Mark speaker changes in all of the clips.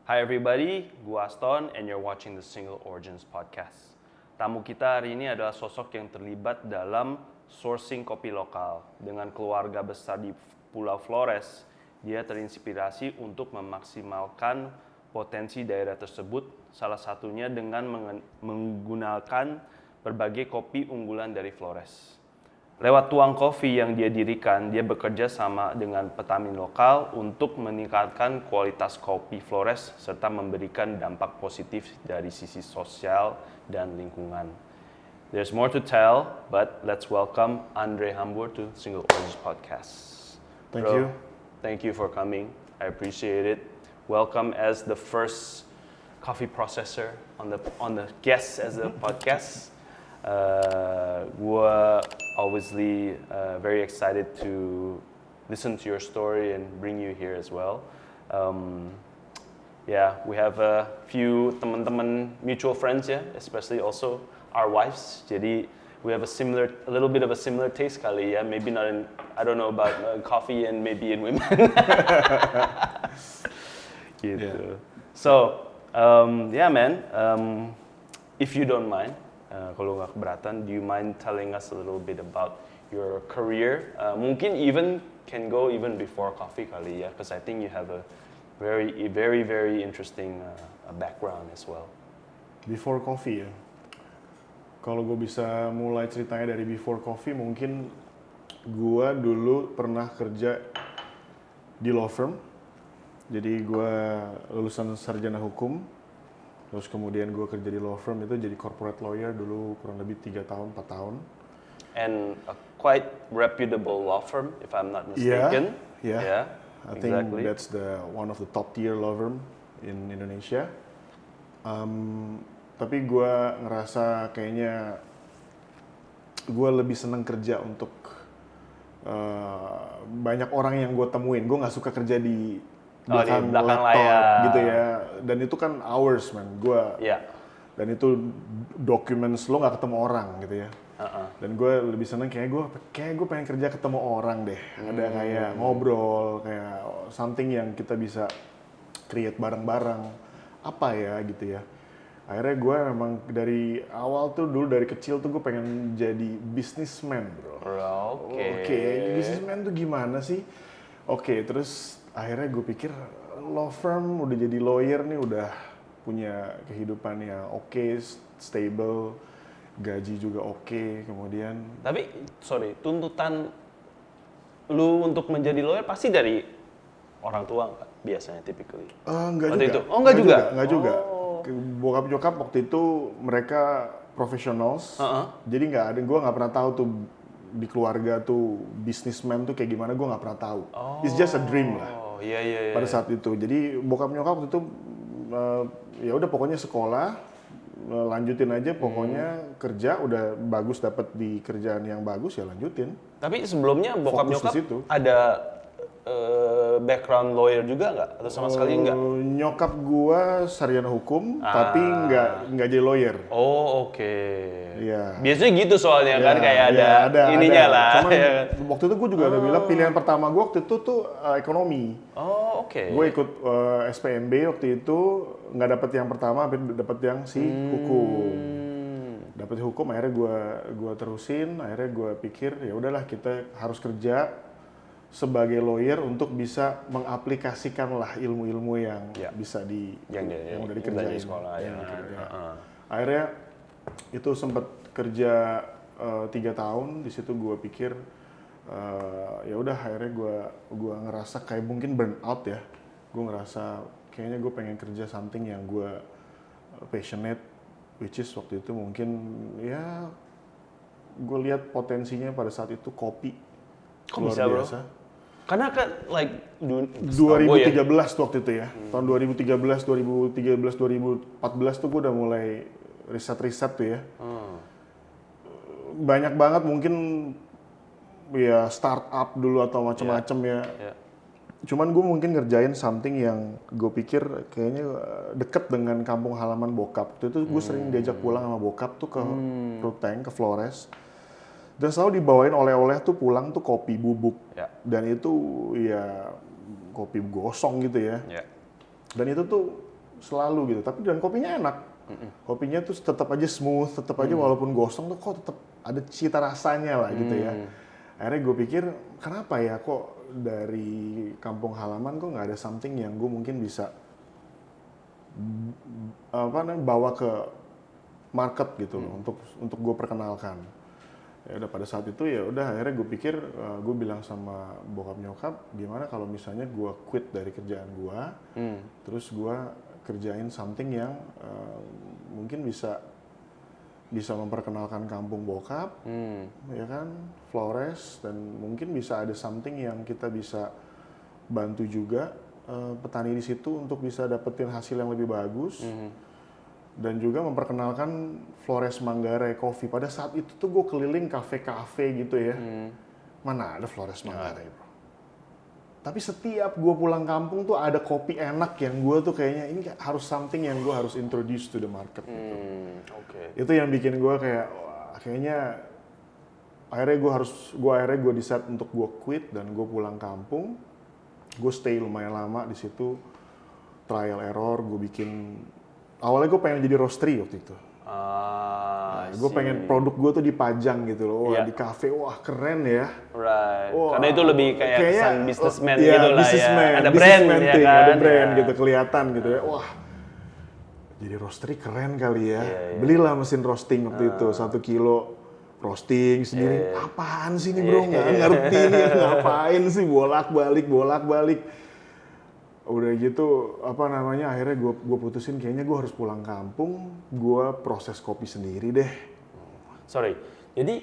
Speaker 1: Hi everybody, gua Aston and you're watching the Single Origins Podcast. Tamu kita hari ini adalah sosok yang terlibat dalam sourcing kopi lokal. Dengan keluarga besar di Pulau Flores, dia terinspirasi untuk memaksimalkan potensi daerah tersebut, salah satunya dengan menggunakan berbagai kopi unggulan dari Flores. Lewat Tuang Coffee yang dia dirikan, dia bekerja sama dengan petani lokal untuk meningkatkan kualitas kopi Flores serta memberikan dampak positif dari sisi sosial dan lingkungan. There's more to tell, but let's welcome Andre Hambur to Single Origins Podcast.
Speaker 2: Thank you.
Speaker 1: Thank you for coming. I appreciate it. Welcome as the first coffee processor on the guest as a podcast. We're obviously very excited to listen to your story and bring you here as well. We have a few teman-teman mutual friends, especially also our wives. Jadi we have a little bit of a similar taste kali ya. Maybe not in, I don't know about coffee and maybe in women. Gitu.
Speaker 2: Yeah.
Speaker 1: So, man, if you don't mind. Kalau nggak keberatan, do you mind telling us a little bit about your career? Mungkin even can go even before coffee kali ya, because I think you have a very interesting background as well.
Speaker 2: Before coffee ya. Kalau gue bisa mulai ceritanya dari before coffee, mungkin gue dulu pernah kerja di law firm. Jadi gue lulusan sarjana hukum. Terus kemudian gue kerja di law firm itu jadi corporate lawyer dulu kurang lebih 3 tahun, 4 tahun.
Speaker 1: And a quite reputable law firm, if I'm not mistaken.
Speaker 2: Yeah. I think
Speaker 1: exactly.
Speaker 2: that's one of the top tier law firm in Indonesia. Tapi gue ngerasa kayaknya gue lebih seneng kerja untuk banyak orang yang gue temuin. Gue nggak suka kerja di belakang layar gitu ya, dan itu kan hours man, dan itu documents lo nggak ketemu orang gitu ya, dan gue lebih seneng kayak gue pengen kerja ketemu orang deh, ada kayak ngobrol, kayak something yang kita bisa create bareng-bareng, apa ya gitu ya. Akhirnya gue memang dari awal tuh dulu dari kecil tuh gue pengen jadi businessman bro. Oke, businessman tuh gimana sih? Oke, terus akhirnya gue pikir law firm udah jadi lawyer nih udah punya kehidupan yang oke, stable, gaji juga oke, kemudian.
Speaker 1: Tapi tuntutan lu untuk menjadi lawyer pasti dari orang tua nggak biasanya typically?
Speaker 2: Enggak juga. Bokap nyokap waktu itu mereka professionals, jadi gue nggak pernah tahu tuh di keluarga tuh businessman tuh kayak gimana, gue nggak pernah tahu. It's just a dream lah.
Speaker 1: Iya.
Speaker 2: Pada saat itu, jadi bokap nyokap waktu itu ya udah pokoknya sekolah, lanjutin aja, pokoknya kerja udah bagus, dapat di kerjaan yang bagus ya lanjutin.
Speaker 1: Tapi sebelumnya bokap nyokap ada background lawyer juga nggak? Atau sama sekali nggak?
Speaker 2: Nyokap gua sarjana hukum, tapi nggak jadi lawyer.
Speaker 1: Oh oke.
Speaker 2: Iya.
Speaker 1: Biasanya gitu soalnya kan kayak ada ininya lah.
Speaker 2: Cuman waktu itu gua juga udah bilang pilihan pertama gua waktu itu tuh ekonomi.
Speaker 1: Oh oke.
Speaker 2: Gue ikut SPMB waktu itu, nggak dapet yang pertama, tapi dapet yang hukum. Dapet hukum, akhirnya gua terusin. Akhirnya gua pikir ya udahlah, kita harus kerja sebagai lawyer untuk bisa mengaplikasikan lah ilmu-ilmu yang bisa yang udah dikerjain
Speaker 1: di sekolah.
Speaker 2: Akhirnya itu sempat kerja 3 tahun. Di situ gue pikir ya udah, akhirnya gue ngerasa kayak mungkin burn out ya. Gue ngerasa kayaknya gue pengen kerja something yang gue passionate, which is waktu itu mungkin ya gue lihat potensinya pada saat itu kopi.
Speaker 1: Kok bisa biasa, bro? Karena kan
Speaker 2: 2013 tuh waktu itu ya. Tahun 2014 tuh gue udah mulai riset tuh ya. Banyak banget mungkin ya startup dulu atau macam-macam ya. Cuman gue mungkin ngerjain something yang gue pikir kayaknya deket dengan kampung halaman bokap. Waktu itu gue sering diajak pulang sama bokap tuh ke Ruteng, ke Flores. Dan selalu dibawain oleh-oleh tuh pulang tuh kopi bubuk. Dan itu ya kopi gosong gitu ya. Dan itu tuh selalu gitu. Tapi dan kopinya enak. Kopinya tuh tetap aja smooth, tetap aja walaupun gosong tuh kok tetap ada cita rasanya lah gitu ya. Akhirnya gue pikir kenapa ya kok dari kampung halaman kok nggak ada something yang gue mungkin bisa bawa ke market gitu loh untuk gue perkenalkan. Ya udah pada saat itu ya udah akhirnya gue pikir gue bilang sama bokap nyokap gimana kalau misalnya gue quit dari kerjaan gue, terus gue kerjain something yang mungkin bisa memperkenalkan kampung bokap, ya kan, Flores, dan mungkin bisa ada something yang kita bisa bantu juga petani di situ untuk bisa dapetin hasil yang lebih bagus. Dan juga memperkenalkan Flores Manggarai Coffee. Pada saat itu tuh gue keliling kafe-kafe gitu ya. Mana ada Flores Manggarai, bro. Tapi setiap gue pulang kampung tuh ada kopi enak yang gue tuh kayaknya ini harus something yang gue harus introduce to the market gitu. Itu yang bikin gue kayak, wah, kayaknya akhirnya gue decide untuk gue quit dan gue pulang kampung. Gue stay lumayan lama di situ, trial error, gue bikin. Awalnya gue pengen jadi roastery waktu itu. Gue pengen produk gue tuh dipajang gitu loh. Wah, di kafe, wah keren ya.
Speaker 1: Right. Wah, karena itu lebih kayak kesan businessman
Speaker 2: gitu
Speaker 1: lah
Speaker 2: businessman,
Speaker 1: ya. Ada brand ya kan.
Speaker 2: Ada brand gitu, kelihatan gitu ya. Wah, jadi roastery keren kali ya. Belilah mesin roasting waktu itu, 1 kilo roasting sendiri. Apaan sih ini bro, nggak ngerti nih ngapain sih, bolak-balik. Udah gitu akhirnya gue putusin kayaknya gue harus pulang kampung, gue proses kopi sendiri deh.
Speaker 1: Sorry, jadi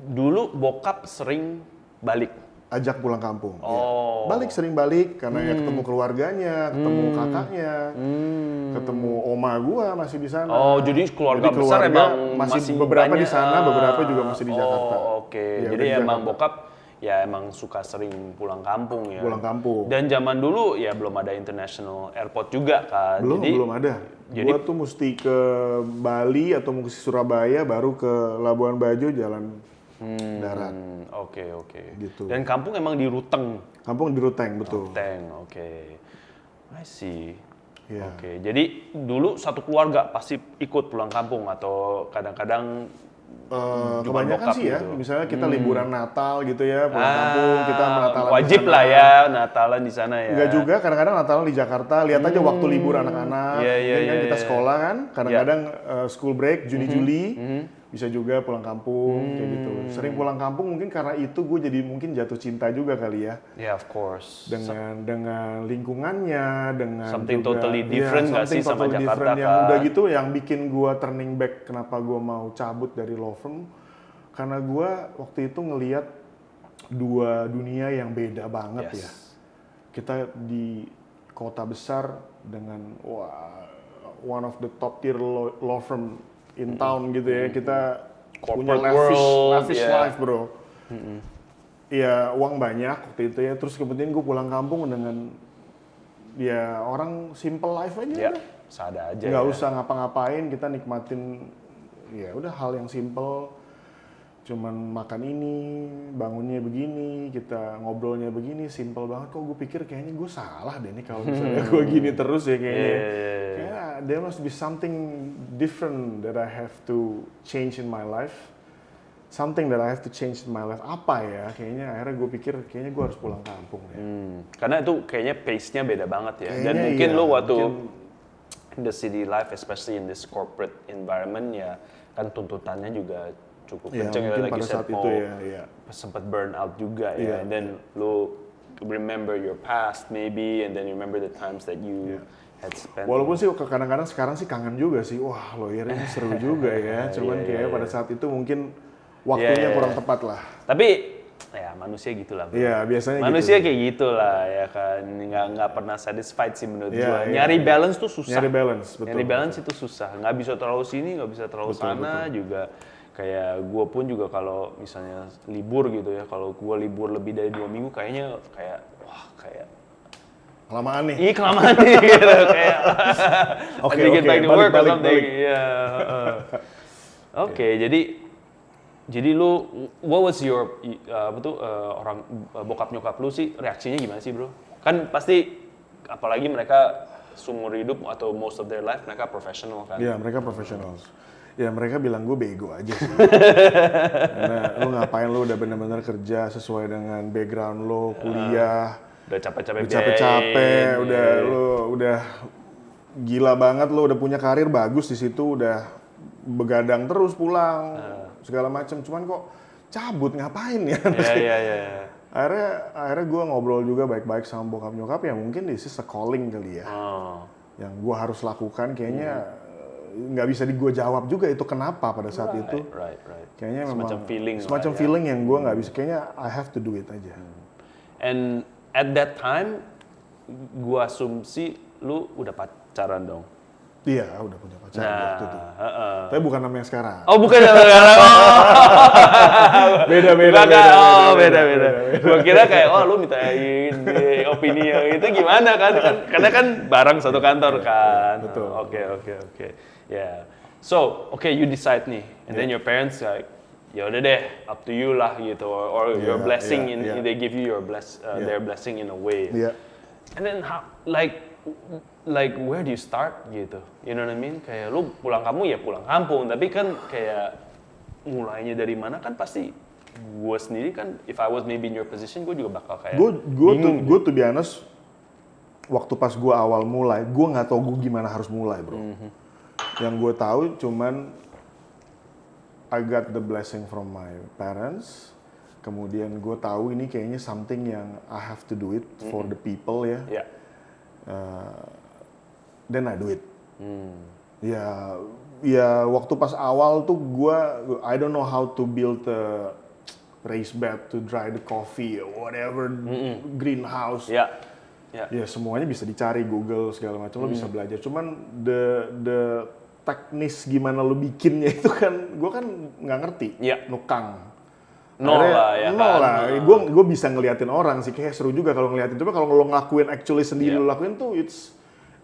Speaker 1: dulu bokap sering balik?
Speaker 2: Ajak pulang kampung. Ya. Sering balik karena ya ketemu keluarganya, ketemu kakaknya, ketemu oma gue masih di sana.
Speaker 1: Jadi keluarga besar emang masih
Speaker 2: beberapa di sana, beberapa juga masih di Jakarta.
Speaker 1: Ya, jadi emang bokap ya emang suka sering pulang kampung ya.
Speaker 2: Pulang kampung.
Speaker 1: Dan zaman dulu ya belum ada international airport juga kan.
Speaker 2: Belum ada. Gua tuh mesti ke Bali atau mesti Surabaya baru ke Labuan Bajo jalan darat.
Speaker 1: Oke.
Speaker 2: Gitu.
Speaker 1: Dan kampung emang di Ruteng.
Speaker 2: Kampung di Ruteng, betul.
Speaker 1: Ruteng, oke. I see.
Speaker 2: Yeah.
Speaker 1: Oke. Jadi dulu satu keluarga pasti ikut pulang kampung atau kadang-kadang
Speaker 2: kebanyakan sih ya, gitu. Misalnya kita liburan Natal gitu ya, pulang kampung, kita Natalan
Speaker 1: wajib
Speaker 2: di sana.
Speaker 1: Lah ya, Natalan di sana ya.
Speaker 2: Enggak juga, kadang-kadang Natalan di Jakarta, lihat aja waktu libur anak-anak, kita sekolah kan, kadang-kadang school break, Juni-Juli, bisa juga pulang kampung, kayak gitu. Sering pulang kampung mungkin karena itu gue jadi mungkin jatuh cinta juga kali ya.
Speaker 1: Yeah, of course.
Speaker 2: Dengan lingkungannya, dengan
Speaker 1: something
Speaker 2: juga,
Speaker 1: totally different nggak sih sama Jakarta
Speaker 2: yang udah gitu, yang bikin gue turning back kenapa gue mau cabut dari law firm, karena gue waktu itu ngelihat dua dunia yang beda banget ya. Kita di kota besar dengan one of the top tier law firm in town gitu ya, kita punya lavish life bro. Iya, uang banyak waktu itu ya, terus kemudian gue pulang kampung dengan ya orang simple life aja,
Speaker 1: sada aja.
Speaker 2: Nggak usah ngapa-ngapain, kita nikmatin ya udah hal yang simple, cuman makan ini, bangunnya begini, kita ngobrolnya begini, simple banget. Kok gue pikir kayaknya gue salah deh nih kalau misalnya gue gini terus ya kayaknya. Kayaknya there must be something different that I have to change in my life. Something that I have to change in my life. Apa ya? Kayaknya akhirnya gue pikir kayaknya gue harus pulang kampung ya.
Speaker 1: Karena itu kayaknya pace-nya beda banget ya. Dan mungkin lo waktu in the city life, especially in this corporate environment ya, kan tuntutannya juga cukup kenceng ya, like you said, sempat burn out juga ya. And then lo remember your past maybe, and then you remember the times that you had spent.
Speaker 2: Walaupun sih kadang-kadang sekarang sih kangen juga sih, wah lawyer ini seru juga ya. Cuman kayak pada saat itu mungkin waktunya kurang tepat lah.
Speaker 1: Tapi ya manusia gitulah.
Speaker 2: Iya, biasanya
Speaker 1: manusia
Speaker 2: gitu.
Speaker 1: Kayak gitulah ya kan, nggak pernah satisfied sih menurut gua. Nyari balance tuh susah.
Speaker 2: Nyari balance, betul.
Speaker 1: Nyari balance itu susah. Nggak bisa terlalu sini, nggak bisa terlalu sana juga. Kayak gue pun juga kalau misalnya libur gitu ya, kalau gue libur lebih dari 2 minggu kayaknya kayak
Speaker 2: kelamaan nih.
Speaker 1: Iya kelamaan nih gitu kayak.
Speaker 2: Oke,
Speaker 1: balik. Oke, jadi lu what was your orang bokap nyokap lu sih reaksinya gimana sih, bro? Kan pasti apalagi mereka seumur hidup atau most of their life mereka professional kan?
Speaker 2: Iya, mereka professional. Ya mereka bilang gue bego aja sih. Karena lu ngapain, lu udah bener-bener kerja sesuai dengan background lo, kuliah.
Speaker 1: Udah capek-capek,
Speaker 2: udah gila banget, lo udah punya karir bagus di situ, udah begadang terus pulang, segala macam. Cuman kok cabut ngapain ya?
Speaker 1: Iya.
Speaker 2: Akhirnya gue ngobrol juga baik-baik sama bokap nyokap ya, mungkin this is a calling kali ya. Yang gue harus lakukan kayaknya nggak bisa gue jawab juga itu kenapa pada saat itu.
Speaker 1: Right.
Speaker 2: Kayaknya
Speaker 1: semacam
Speaker 2: memang
Speaker 1: feeling
Speaker 2: feeling yang gue nggak bisa, kayaknya I have to do it aja.
Speaker 1: And at that time, gue asumsi lu udah pacaran dong.
Speaker 2: Iya, udah punya pacar waktu itu. Tapi bukan namanya sekarang.
Speaker 1: Oh, bukan namanya sekarang. Beda. Gue kira kayak, lu mintain opini yang itu gimana kan? Karena kan bareng satu kantor kan.
Speaker 2: Betul.
Speaker 1: Oke. Yeah. So, you decide nih, and then your parents like, ya udah deh, up to you lah gitu, or your blessing they give you their blessing in a way.
Speaker 2: Yeah.
Speaker 1: And then how, like where do you start gitu? You know what I mean? Kayak lu pulang kampung ya pulang kampung, tapi kan kayak mulainya dari mana kan pasti gue sendiri kan, if I was maybe in your position, gue juga bakal kayak bingung.
Speaker 2: Gue to be honest, waktu pas gue awal mulai, gue nggak tahu gue gimana harus mulai, bro. Yang gue tahu cuman I got the blessing from my parents. Kemudian gue tahu ini kayaknya something yang I have to do it for the people ya.
Speaker 1: Yeah.
Speaker 2: Then I do it. Ya waktu pas awal tuh I don't know how to build a raised bed to dry the coffee or whatever, greenhouse. Ya semuanya bisa dicari Google segala macam, lo bisa belajar. Cuman the teknis gimana lo bikinnya itu kan gue kan nggak ngerti. Nukang.
Speaker 1: Nol lah.
Speaker 2: Gue bisa ngeliatin orang sih, kayak seru juga kalau ngeliatin. Tapi kalau lo ngelakuin actually sendiri lo lakuin tuh it's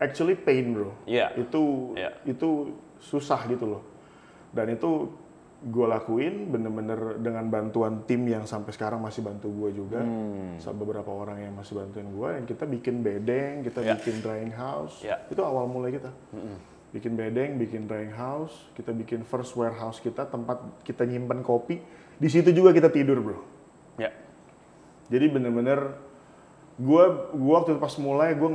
Speaker 2: actually pain, bro. Itu susah gitu loh. Dan itu gue lakuin bener-bener dengan bantuan tim yang sampai sekarang masih bantu gue juga. Beberapa orang yang masih bantuin gue, yang kita bikin bedeng, kita bikin drying house. Itu awal mulai kita. Bikin bedeng, bikin drying house, kita bikin first warehouse kita, tempat kita nyimpen kopi. Di situ juga kita tidur, bro. Jadi bener-bener gue waktu pas mulai gue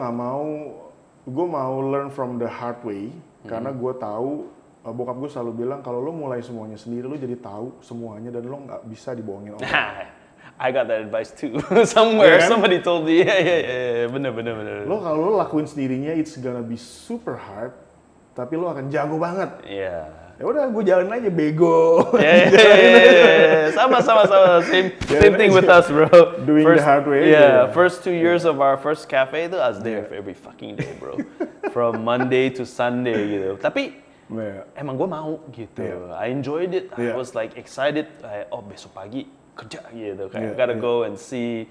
Speaker 2: mau learn from the hard way. Karena gue tahu, bokap gue selalu bilang kalau lo mulai semuanya sendiri, lo jadi tahu semuanya dan lo nggak bisa dibohongin orang.
Speaker 1: I got that advice too. Somewhere
Speaker 2: kan?
Speaker 1: somebody told me. Bener.
Speaker 2: Lo kalau lo lakuin sendirinya, it's gonna be super hard. Tapi lo akan jago banget.
Speaker 1: Ya
Speaker 2: udah, gue jalan aja bego.
Speaker 1: Sama. Same thing with us, bro.
Speaker 2: Doing the hard way.
Speaker 1: First 2 years of our first cafe itu I was there every fucking day, bro. From Monday to Sunday gitu. Tapi emang gue mau gitu. I enjoyed it. I was like excited. Besok pagi kerja gitu. Kayak gotta go and see,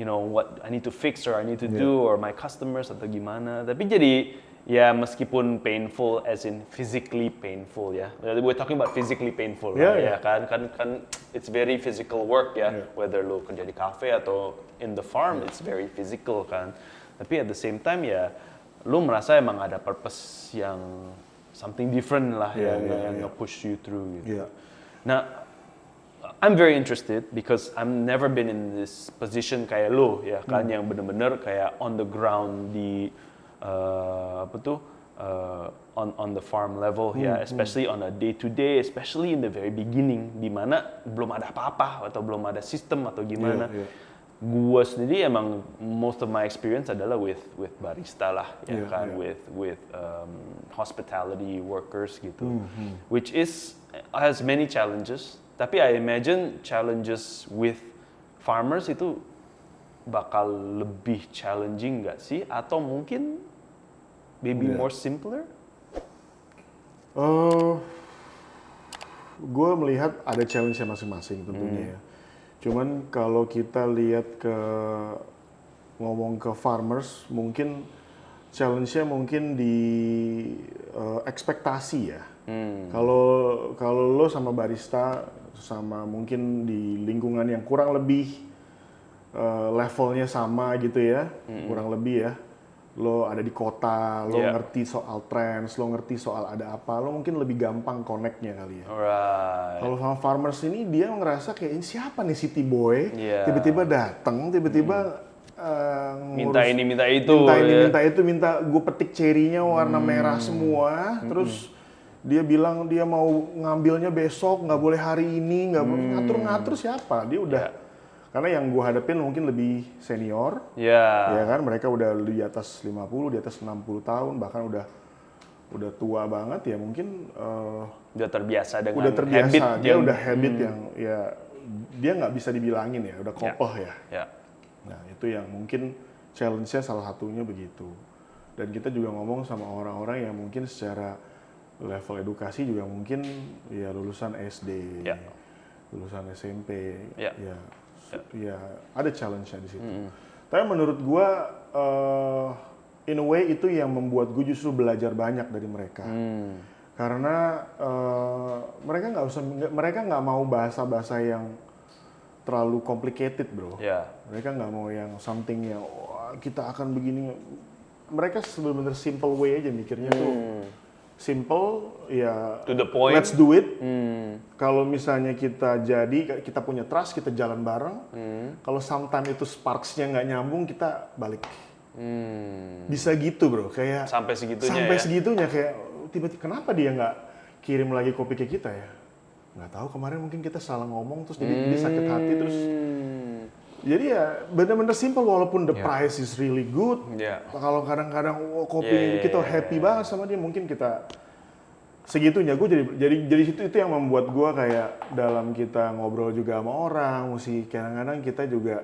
Speaker 1: what I need to fix or I need to do or my customers atau gimana. Tapi jadi ya meskipun painful, as in physically painful ya. We're talking about physically painful kan it's very physical work ya. Whether lo kerja di cafe atau in the farm, it's very physical kan. Tapi at the same time ya, lo merasa emang ada purpose yang something different lah yang nge-push you through gitu. Nah, I'm very interested because I've never been in this position kayak lo ya kan, yang bener-bener kayak on the ground di on the farm level especially on a day to day, especially in the very beginning di mana belum ada apa-apa atau belum ada sistem atau gimana. Gua sendiri emang most of my experience adalah with barista lah with hospitality workers gitu, which has many challenges. Tapi I imagine challenges with farmers itu bakal lebih challenging nggak sih? Atau mungkin maybe more simpler?
Speaker 2: Gue melihat ada challenge-nya masing-masing tentunya ya. Cuman kalau kita lihat ngomong ke farmers, mungkin challenge-nya mungkin di ekspektasi ya. Kalau lo sama barista, sama mungkin di lingkungan yang kurang lebih levelnya sama gitu ya, kurang lebih ya. lo ada di kota, lo ngerti soal trends, lo ngerti soal ada apa, lo mungkin lebih gampang connect-nya kali ya.
Speaker 1: Alright.
Speaker 2: Kalau sama farmers ini dia ngerasa kayak ini siapa nih city boy, tiba-tiba datang, tiba-tiba
Speaker 1: minta ini minta itu,
Speaker 2: minta gue petik cerinya warna merah semua, terus dia bilang dia mau ngambilnya besok, nggak boleh hari ini, nggak boleh ngatur-ngatur siapa, dia udah. Karena yang gue hadapin mungkin lebih senior, ya kan, mereka udah di atas 50, di atas 60 tahun, bahkan udah tua banget ya, mungkin
Speaker 1: udah terbiasa dengan
Speaker 2: habit, dia udah habit yang ya dia nggak bisa dibilangin ya, udah kokoh ya. Nah itu yang mungkin challenge-nya salah satunya begitu. Dan kita juga ngomong sama orang-orang yang mungkin secara level edukasi juga mungkin ya lulusan SD, lulusan SMP, ya ada challenge-nya di situ. Tapi menurut gua in a way itu yang membuat gue justru belajar banyak dari mereka. Karena mereka nggak mau bahasa-bahasa yang terlalu complicated, bro. Mereka nggak mau yang something yang kita akan begini. Mereka sebenarnya simple way aja mikirnya tuh. Simple, ya
Speaker 1: to the point.
Speaker 2: Let's do it. Kalau misalnya kita punya trust, kita jalan bareng. Kalau sometimes itu sparks-nya nggak nyambung, kita balik. Bisa gitu, bro. Kayak
Speaker 1: sampai segitunya
Speaker 2: kayak tiba-tiba kenapa dia nggak kirim lagi kopi ke kita ya? Nggak tahu, kemarin mungkin kita salah ngomong terus jadi dia sakit hati terus. Jadi ya benar-benar simple, walaupun the price is really good. Kalau kadang-kadang kopi kita happy banget sama dia, mungkin kita segitunya. Gue jadi itu yang membuat gue kayak dalam kita ngobrol juga sama orang, mesti kadang-kadang kita juga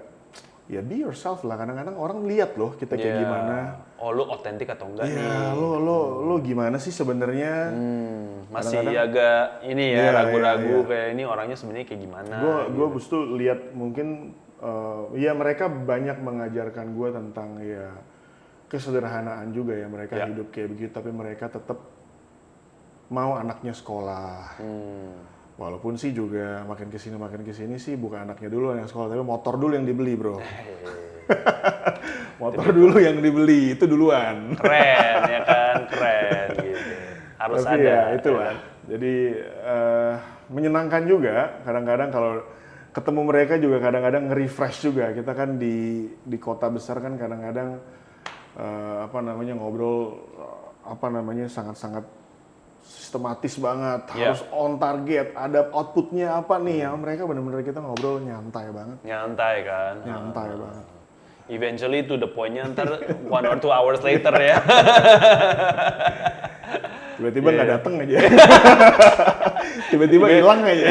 Speaker 2: ya be yourself lah. Kadang-kadang orang lihat loh kita kayak gimana.
Speaker 1: Oh, lu otentik atau enggak nih?
Speaker 2: Lo gimana sih sebenarnya?
Speaker 1: Masih agak ini ya ragu-ragu kayak ini orangnya sebenarnya kayak gimana?
Speaker 2: Gue justru lihat mungkin ya mereka banyak mengajarkan gue tentang ya kesederhanaan juga ya, mereka hidup kayak begitu tapi mereka tetap mau anaknya sekolah. Walaupun sih juga makin kesini sih bukan anaknya dulu yang sekolah tapi motor dulu yang dibeli, bro. Motor dulu yang dibeli itu duluan.
Speaker 1: Keren ya kan, keren gitu. Harus
Speaker 2: tapi
Speaker 1: ada.
Speaker 2: Ya itulah. Jadi menyenangkan juga kadang-kadang kalau ketemu mereka juga kadang-kadang nge-refresh juga. Kita kan di kota besar kan kadang-kadang ngobrol sangat-sangat sistematis banget, harus on target, ada outputnya apa nih ya. Mereka benar-benar kita ngobrol nyantai banget.
Speaker 1: Nyantai kan?
Speaker 2: Nyantai banget.
Speaker 1: Eventually to the point-nya ntar 1 or 2 hours later ya.
Speaker 2: Tiba-tiba nggak dateng aja. Tiba-tiba hilang aja.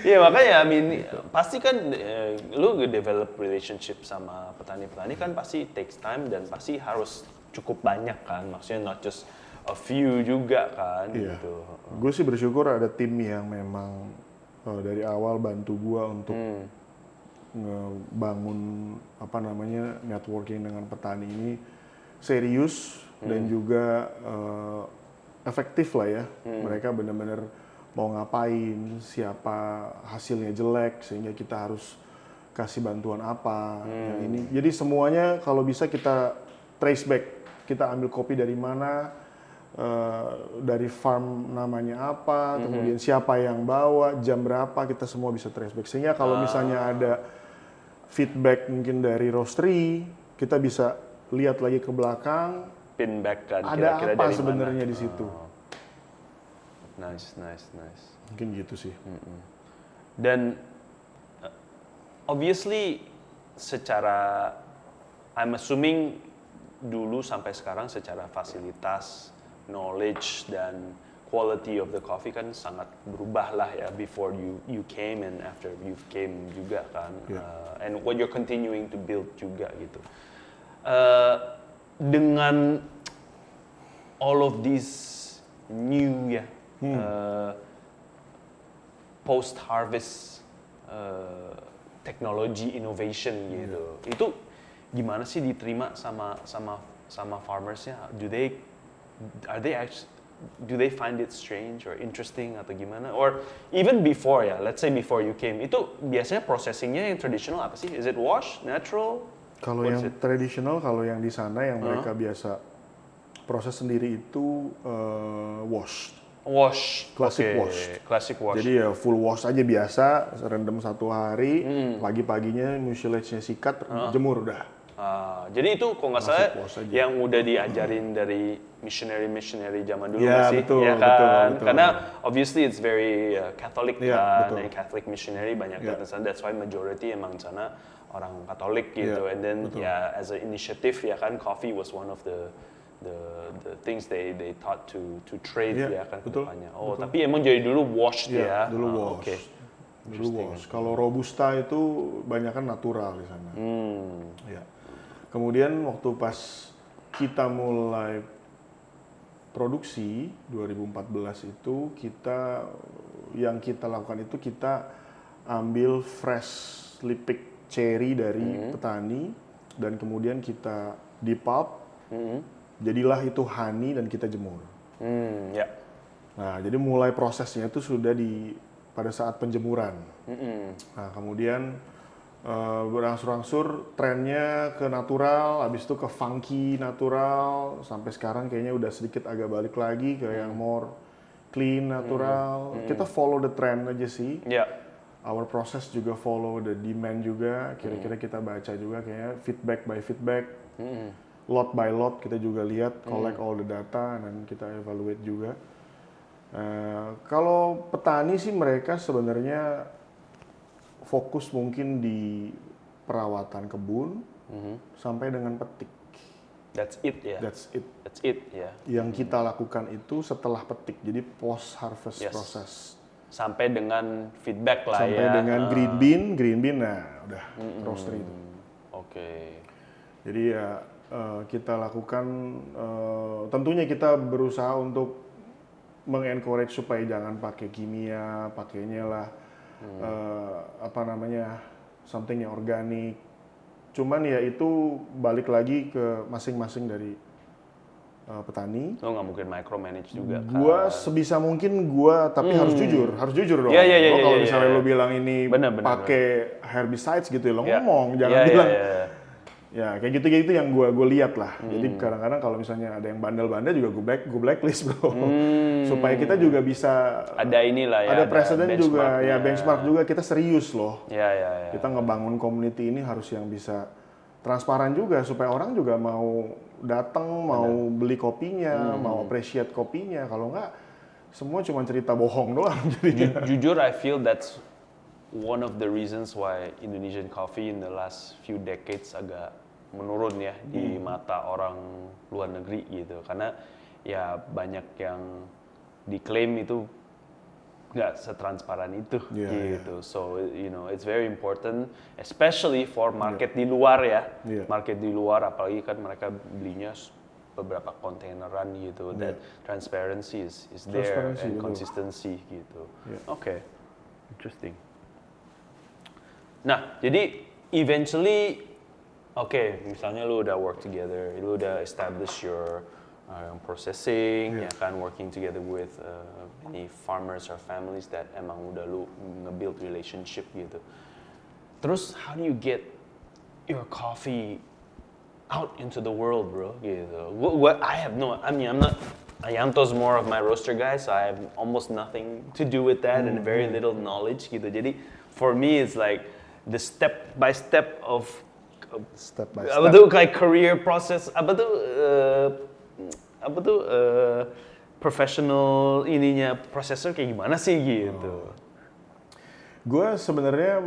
Speaker 1: Iya makanya, pasti kan lu develop relationship sama petani-petani kan pasti takes time dan pasti harus cukup banyak kan, maksudnya not just a few juga kan. Gitu.
Speaker 2: Gue sih bersyukur ada tim yang memang dari awal bantu gue untuk ngebangun networking dengan petani ini serius dan juga efektif lah ya. Mereka benar-benar mau ngapain, siapa hasilnya jelek, sehingga kita harus kasih bantuan apa. Yang ini. Jadi semuanya kalau bisa kita trace back, kita ambil kopi dari mana, dari farm namanya apa, kemudian siapa yang bawa, jam berapa, kita semua bisa trace back. Sehingga kalau misalnya ada feedback mungkin dari roastery, kita bisa lihat lagi ke belakang,
Speaker 1: pin back kan,
Speaker 2: ada
Speaker 1: kira-kira
Speaker 2: apa
Speaker 1: dari
Speaker 2: sebenarnya
Speaker 1: mana.
Speaker 2: Di situ.
Speaker 1: Nice.
Speaker 2: Mungkin gitu sih.
Speaker 1: Dan obviously secara, I'm assuming dulu sampai sekarang secara fasilitas, knowledge dan quality of the coffee kan sangat berubah lah ya before you came and after you came juga kan. And what you're continuing to build juga gitu. Dengan all of these new post-harvest technology innovation gitu. Itu gimana sih diterima sama farmersnya? Do they find it strange or interesting atau gimana? Or even before let's say before you came, itu biasanya processingnya yang traditional apa sih? Is it wash, natural?
Speaker 2: Kalau yang tradisional, kalau yang di sana yang mereka biasa proses sendiri itu wash. Classic wash. Jadi ya full wash aja biasa, rendam 1 hari, pagi-paginya mucilage-nya sikat, jemur udah.
Speaker 1: Jadi itu kok nggak salah yang udah diajarin dari missionary zaman dulu nggak sih?
Speaker 2: Betul,
Speaker 1: ya kan?
Speaker 2: betul.
Speaker 1: Karena obviously it's very Catholic kan,
Speaker 2: betul.
Speaker 1: Catholic missionary banyak datang sana. That's why majority emang sana orang Katolik gitu. And then as an initiative ya kan, coffee was one of the things they taught to trade ya kan kedepannya. Oh, betul. Tapi emang jadi dulu wash ya?
Speaker 2: Dulu wash. Okay. Dulu wash. Kalau robusta itu banyak kan natural di sana. Ya. Kemudian waktu pas kita mulai produksi 2014 itu yang kita lakukan itu kita ambil fresh pick cherry dari petani dan kemudian kita dipulp. Jadilah itu honey dan kita jemur. Nah, jadi mulai prosesnya itu sudah pada saat penjemuran. Nah, kemudian berangsur-angsur trennya ke natural, habis itu ke funky natural, sampai sekarang kayaknya udah sedikit agak balik lagi ke yang more clean natural. Kita follow the trend aja sih. Our process juga follow the demand juga. Kira-kira kita baca juga kayaknya feedback by feedback. Lot by lot kita juga lihat, collect all the data, dan kita evaluate juga. Kalau petani sih mereka sebenarnya fokus mungkin di perawatan kebun sampai dengan petik.
Speaker 1: That's it ya?
Speaker 2: That's it
Speaker 1: ya.
Speaker 2: Yang kita lakukan itu setelah petik, jadi post harvest process.
Speaker 1: Sampai dengan feedback lah
Speaker 2: sampai dengan green bean, nah udah roastery itu. Jadi ya kita lakukan, tentunya kita berusaha untuk mengencourage supaya jangan pakai kimia, pakainya lah something yang organik. Cuman ya itu balik lagi ke masing-masing dari petani.
Speaker 1: Lo nggak mungkin micromanage juga kan?
Speaker 2: Gua sebisa mungkin tapi harus jujur dong. Kalau misalnya lo bilang ini pakai herbicides gitu ya, lo ngomong, jangan bilang. Ya kayak gitu yang gue lihat lah. Jadi kadang-kadang kalau misalnya ada yang bandel-bandel juga gue blacklist bro. Supaya kita juga bisa
Speaker 1: ada inilah ya.
Speaker 2: Ada presiden juga ya, benchmark juga, kita serius loh. Kita ngebangun community ini harus yang bisa transparan juga supaya orang juga mau datang, mau beli kopinya, mau appreciate kopinya. Kalau enggak semua cuma cerita bohong doang.
Speaker 1: Jujur I feel that's one of the reasons why Indonesian coffee in the last few decades agak menurun ya di mata orang luar negeri gitu, karena ya banyak yang diklaim itu nggak setransparan itu gitu. So it's very important, especially for market di luar ya. Market di luar apalagi kan mereka belinya beberapa kontaineran gitu. That transparency is there and consistency gitu. Okay, interesting. Nah, jadi eventually misalnya lu udah work together, lu udah establish your processing, ya kan, working together with many farmers or families that emang udah lu nge-build relationship gitu. Terus how do you get your coffee out into the world, bro? Gitu. Yanto's more of my roaster guy, so I have almost nothing to do with that and very little knowledge gitu. Jadi for me it's like the step by step apa tuh kayak career process, professional processor kayak gimana sih gitu.
Speaker 2: Gue sebenarnya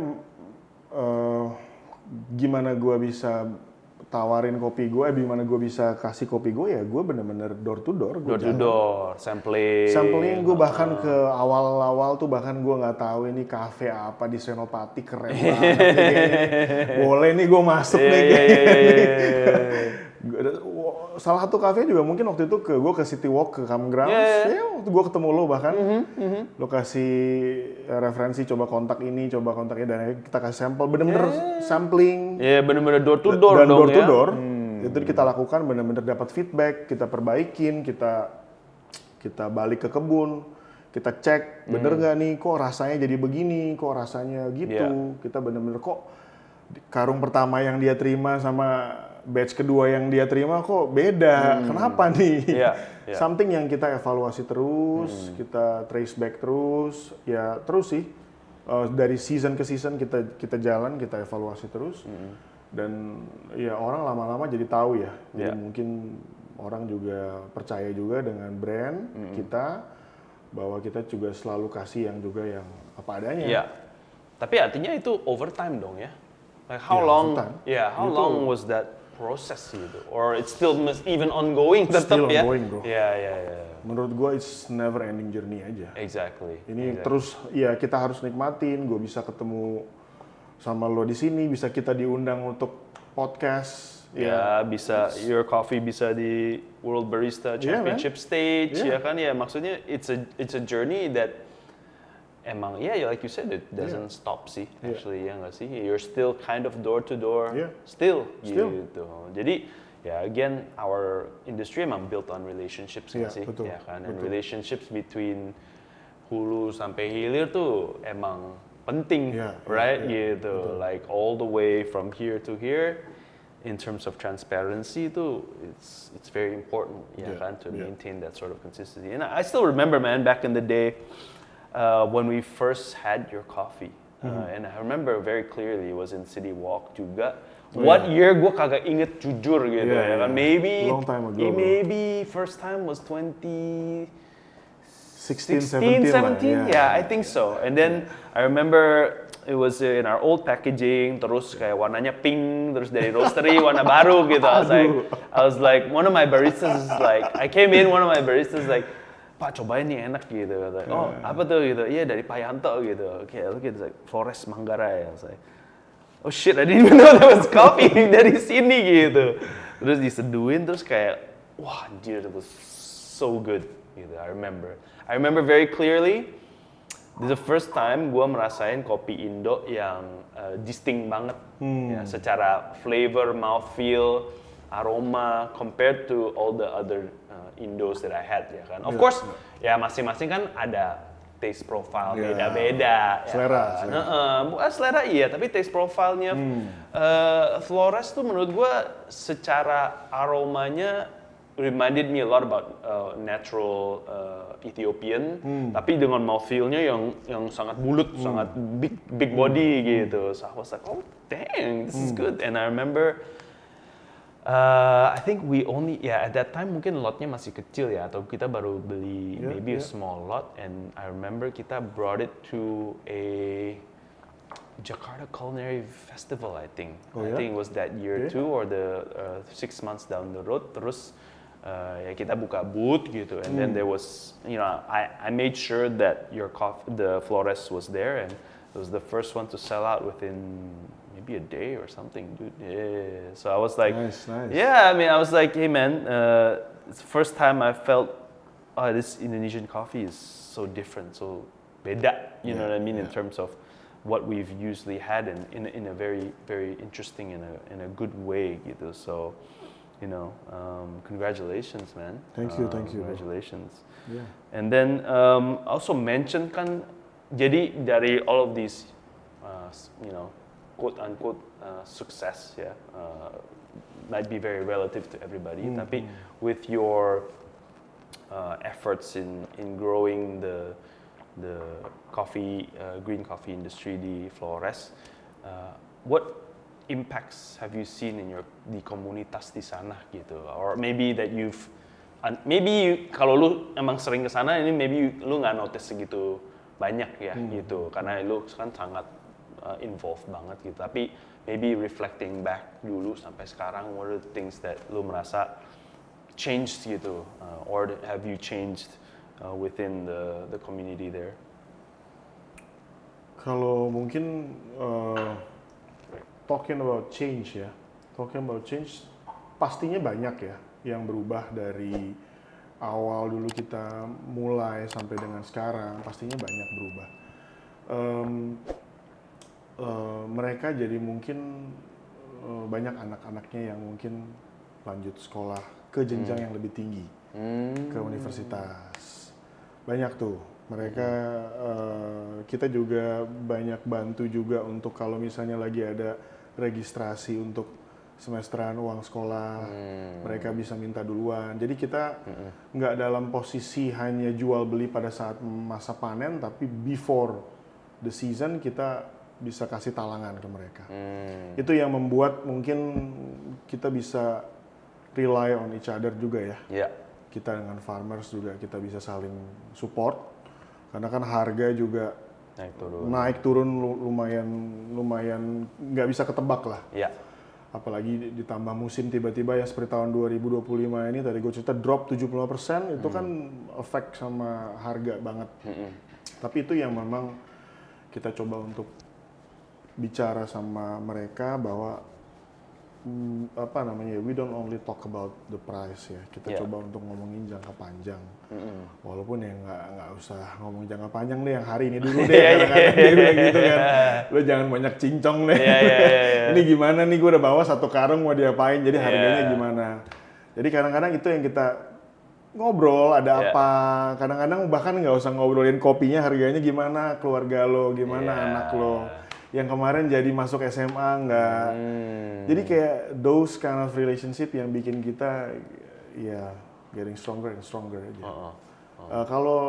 Speaker 2: gimana gue bisa tawarin kopi gue, gimana gue bisa kasih kopi gue, ya gue bener-bener door to door, sampling gue bahkan ke awal tuh bahkan gue nggak tahu ini kafe apa di Senopati keren banget, boleh nih gue masuk nih. Salah satu kafe juga mungkin waktu itu gue ke City Walk ke Common Grounds, waktu gue ketemu lo bahkan, lo kasih referensi, coba kontak ini, coba kontak ini, dan kita kasih sampel, bener-bener sampling.
Speaker 1: Bener-bener door to door
Speaker 2: dan door to door. Itu kita lakukan, bener-bener dapat feedback, kita perbaikin, kita balik ke kebun, kita cek bener nggak nih, kok rasanya jadi begini, kok rasanya gitu, kita bener-bener kok karung pertama yang dia terima sama batch kedua yang dia terima kok beda. Kenapa nih? Something yang kita evaluasi terus, kita trace back terus, ya terus sih. Dari season ke season kita jalan, kita evaluasi terus. Dan ya orang lama-lama jadi tahu ya. Jadi mungkin orang juga percaya juga dengan brand kita, bahwa kita juga selalu kasih yang juga yang apa adanya.
Speaker 1: Iya. Tapi artinya itu overtime dong ya? Like how long? How long was that process gitu? Or it's still even ongoing tetap
Speaker 2: still
Speaker 1: ya?
Speaker 2: Ongoing, bro.
Speaker 1: Iya.
Speaker 2: Menurut gue it's never ending journey aja.
Speaker 1: Exactly.
Speaker 2: Ini terus ya kita harus nikmatin. Gue bisa ketemu sama lo di sini, bisa kita diundang untuk podcast.
Speaker 1: Ya, bisa Your Coffee bisa di World Barista Championship stage ya kan ya, maksudnya it's a journey that emang like you said, it doesn't stop sih actually, ya nggak sih? You're still kind of door to door, still gitu. Jadi again, our industry emang built on relationships nggak sih?
Speaker 2: Betul,
Speaker 1: Ya kan, and relationships between hulu sampai hilir tuh emang penting, right? Gitu, betul. Like all the way from here to here. In terms of transparency itu, it's very important, kan, to maintain that sort of consistency. And I still remember, man, back in the day. When we first had Your Coffee, and I remember very clearly it was in City Walk juga. What year gue kagak inget jujur gitu ya kan. Maybe
Speaker 2: long time ago,
Speaker 1: maybe first time was
Speaker 2: 2016,
Speaker 1: 17. Yeah, I think so. And then I remember it was in our old packaging, terus kayak warnanya pink, terus dari roastery warna baru gitu. I was like, one of my baristas is like, I came in, one of my baristas is like, Pak cobain nih enak gitu. Like, oh apa tuh gitu? Iya dari Payanto gitu. Okay, look at like Flores Manggarai. I was like, oh shit, I didn't even know there was coffee dari sini gitu. Terus diseduhin terus kayak, wah anjir, it was so good gitu. I remember very clearly. This is the first time gue merasain kopi Indo yang distinct banget, ya, secara flavor, mouthfeel, aroma, compared to all the other Indos that I had, ya kan. Of course, ya masing-masing kan ada taste profile beda-beda.
Speaker 2: Selera.
Speaker 1: Bukan selera iya, tapi taste profile-nya Flores tuh menurut gue secara aromanya reminded me a lot about natural Ethiopian, tapi dengan mouthfeel-nya yang sangat bulat, sangat big body gitu. So I was like, oh dang, this is good. And I remember, I think we only at that time mungkin lotnya masih kecil ya, atau kita baru beli maybe a small lot. And I remember kita brought it to a Jakarta Culinary Festival, I think. I think it was that year too, or the 6 months down the road. Terus ya kita buka booth gitu, and then there was, I made sure that the Flores was there, and it was the first one to sell out within maybe a day or something, dude. Yeah. So I was like,
Speaker 2: nice.
Speaker 1: Yeah, I mean, I was like, hey man, it's the first time I felt, this Indonesian coffee is so different, so beda, you know what I mean, in terms of what we've usually had, in a very, very interesting, in a good way gitu. So, congratulations, man.
Speaker 2: Thank you.
Speaker 1: Congratulations.
Speaker 2: Yeah.
Speaker 1: And then also mention kan, jadi dari all of these, quote unquote success, might be very relative to everybody. Tapi with your efforts in growing the coffee, green coffee industry di Flores, what impacts have you seen di komunitas di sana gitu, or maybe that kalau lu emang sering ke sana, ini maybe lu nggak notice segitu banyak ya gitu, karena lu kan sangat involved banget gitu, tapi maybe reflecting back dulu sampai sekarang, what are the things that lu merasa changed gitu, or have you changed within the community there?
Speaker 2: Kalau mungkin talking about change, pastinya banyak ya yang berubah dari awal dulu kita mulai sampai dengan sekarang, pastinya banyak berubah. Mereka jadi mungkin banyak anak-anaknya yang mungkin lanjut sekolah ke jenjang yang lebih tinggi, ke universitas. Banyak tuh. Mereka, kita juga banyak bantu juga untuk kalau misalnya lagi ada registrasi untuk semesteran uang sekolah, mereka bisa minta duluan. Jadi kita nggak dalam posisi hanya jual beli pada saat masa panen, tapi before the season kita bisa kasih talangan ke mereka. Itu yang membuat mungkin kita bisa rely on each other juga ya.
Speaker 1: Yeah.
Speaker 2: Kita dengan farmers juga kita bisa saling support, karena kan harga juga naik turun lumayan nggak bisa ketebak lah.
Speaker 1: Yeah.
Speaker 2: Apalagi ditambah musim tiba-tiba ya seperti tahun 2025 ini tadi gue cerita drop 75%, itu kan efek sama harga banget. Tapi itu yang memang kita coba untuk bicara sama mereka bahwa we don't only talk about the price ya, kita coba untuk ngomongin jangka panjang. Walaupun ya nggak usah ngomong jangka panjang deh, yang hari ini dulu deh, kadang-kadang dia bilang gitu kan, lo jangan banyak cincong deh. Ini gimana nih, gue udah bawa 1 karung mau diapain, jadi harganya gimana. Jadi kadang-kadang itu yang kita ngobrol, ada apa, kadang-kadang bahkan nggak usah ngobrolin kopinya harganya gimana, keluarga lo gimana, anak lo yang kemarin jadi masuk SMA nggak. Jadi kayak those kind of relationship yang bikin kita ya getting stronger and stronger aja. Kalau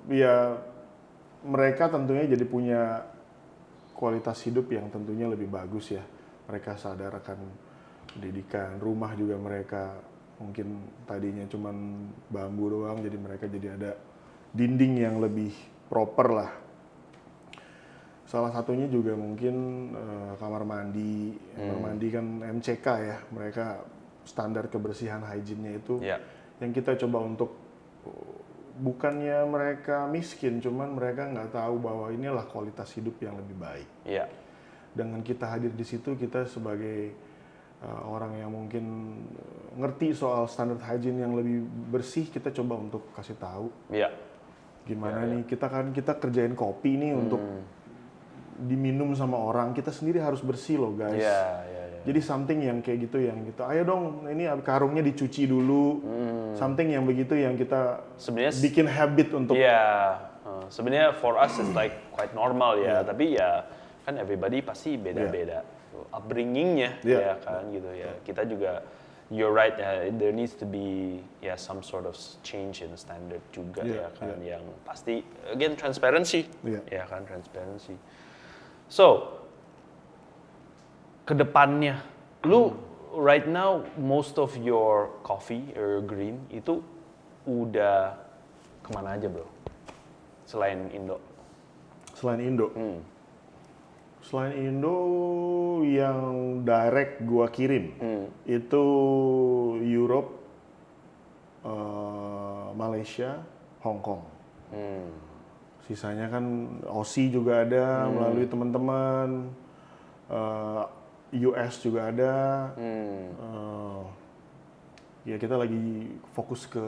Speaker 2: ya mereka tentunya jadi punya kualitas hidup yang tentunya lebih bagus ya. Mereka sadar akan pendidikan, rumah juga mereka mungkin tadinya cuman bambu doang, jadi mereka jadi ada dinding yang lebih proper lah. Salah satunya juga mungkin kamar mandi. Kamar mandi kan MCK ya, mereka standar kebersihan hygiene-nya itu yang kita coba untuk, bukannya mereka miskin, cuman mereka nggak tahu bahwa inilah kualitas hidup yang lebih baik. Dengan kita hadir di situ, kita sebagai orang yang mungkin ngerti soal standar hygiene yang lebih bersih, kita coba untuk kasih tahu. Gimana nih, kita kerjain kopi nih untuk diminum sama orang, kita sendiri harus bersih loh guys. Jadi something yang kayak gitu, yang gitu, ayo dong ini karungnya dicuci dulu, something yang begitu yang kita sebenarnya bikin habit untuk.
Speaker 1: Sebenarnya for us it's like quite normal ya, tapi ya kan everybody pasti beda-beda upbringingnya ya kan gitu ya. Kita juga, you're right, there needs to be some sort of change in standard juga ya kan, yang pasti again transparency ya kan, transparency. So, kedepannya, lu right now most of your coffee or green itu udah kemana aja bro? Selain Indo?
Speaker 2: Selain Indo? Selain Indo yang direct gua kirim itu Europe, Malaysia, Hong Kong. Sisanya kan Aussie juga ada melalui teman-teman, US juga ada. Ya kita lagi fokus ke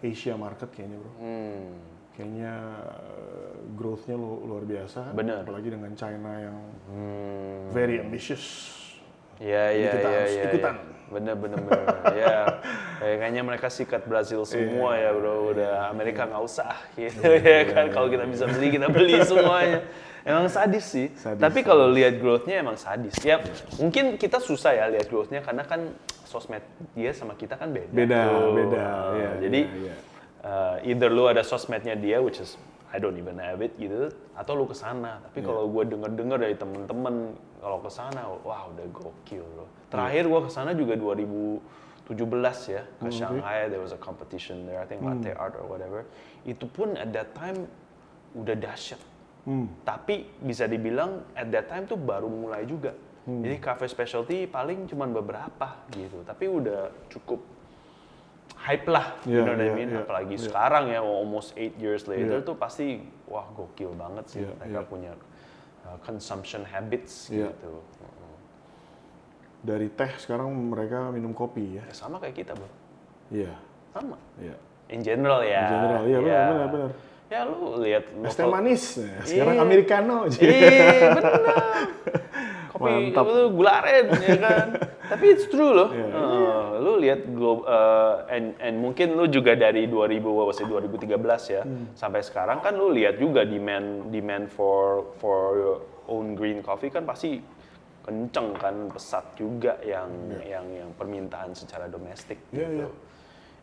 Speaker 2: Asia market kayaknya bro. Kayaknya growth-nya luar biasa.
Speaker 1: Bener.
Speaker 2: Apalagi dengan China yang very ambitious.
Speaker 1: Kita
Speaker 2: harus ikutan.
Speaker 1: Bener. Ya, kayaknya mereka sikat Brazil semua ya bro. Udah Amerika nggak usah gitu ya kan. Kalau kita bisa beli, kita beli semuanya. Emang sadis sih. Tapi kalau lihat growth-nya emang sadis. Ya, mungkin kita susah ya lihat growth-nya karena kan sosmed dia sama kita kan beda.
Speaker 2: Beda.
Speaker 1: Jadi either lu ada sosmednya dia, which is I don't even have it gitu, atau lu kesana. Tapi kalau gue denger dari temen-temen kalau kesana, wah udah gokil loh. Terakhir gue kesana juga 2017 ya ke Shanghai. There was a competition there, I think latte art or whatever. Itu pun at that time udah dahsyat. Tapi bisa dibilang at that time tuh baru mulai juga. Jadi cafe specialty paling cuman beberapa gitu, tapi udah cukup hype lah, you know what I mean? Apalagi sekarang ya, almost 8 years later tuh pasti, wah gokil banget sih. Mereka punya consumption habits gitu.
Speaker 2: Dari teh sekarang mereka minum kopi ya?
Speaker 1: Sama kayak kita bro. Sama. In general ya.
Speaker 2: In general, benar.
Speaker 1: Ya lu lihat
Speaker 2: es teh manis, sekarang americano.
Speaker 1: Benar. Kopi itu gula aren ya kan. Tapi it's true loh. Lu lihat and mungkin lu juga dari 2013 ya sampai sekarang kan lu lihat juga demand for your own green coffee kan pasti kenceng kan, pesat juga yang permintaan secara domestik gitu.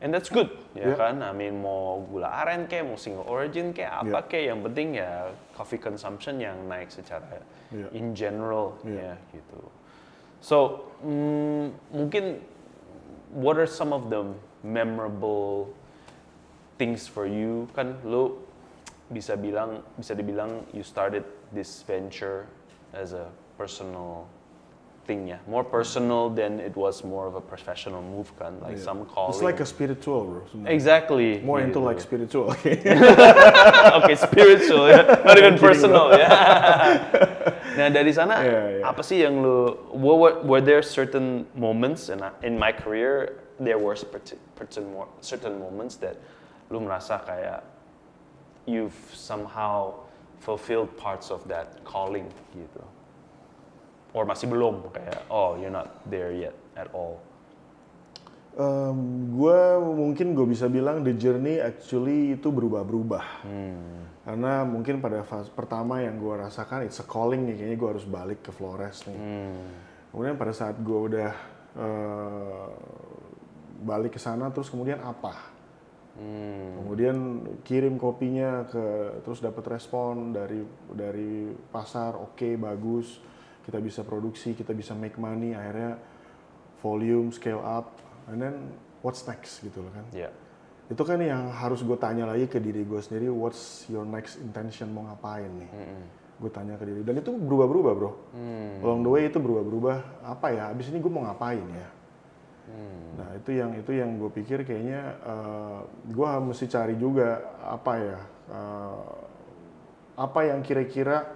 Speaker 1: And that's good, ya kan? I mean, mau gula aren kayak, mau single origin kayak, apa kayak, yang penting ya coffee consumption yang naik secara in general, ya gitu. So, mungkin what are some of the memorable things for you? Kan lu bisa dibilang you started this venture as a personal thing, ya, more personal than it was more of a professional move kan, like some calling.
Speaker 2: It's like a spiritual, bro. Sebenarnya.
Speaker 1: Exactly.
Speaker 2: More into like spiritual. Okay.
Speaker 1: Okay, spiritual ya, not even personal ya. Nah dari sana apa sih yang lu? Were there certain moments in my career there were certain moments that lu merasa kayak you've somehow fulfilled parts of that calling gitu? Or masih belum kayak, oh you're not there yet at all?
Speaker 2: Mungkin gue bisa bilang the journey actually itu berubah-berubah. Karena mungkin pada fase pertama yang gue rasakan it's a calling nih, kayaknya gue harus balik ke Flores nih. Kemudian pada saat gue udah balik ke sana, terus kemudian apa? Kemudian kirim kopinya terus dapat respon dari pasar, oke, bagus. Kita bisa produksi, kita bisa make money, akhirnya volume, scale up, and then what's next gitu loh kan. Itu kan yang harus gue tanya lagi ke diri gue sendiri, what's your next intention, mau ngapain nih. Gue tanya ke diri, dan itu berubah-berubah bro. Along the way itu berubah-berubah, apa ya, abis ini gue mau ngapain ya. Nah itu yang gue pikir kayaknya gue mesti cari juga apa ya, apa yang kira-kira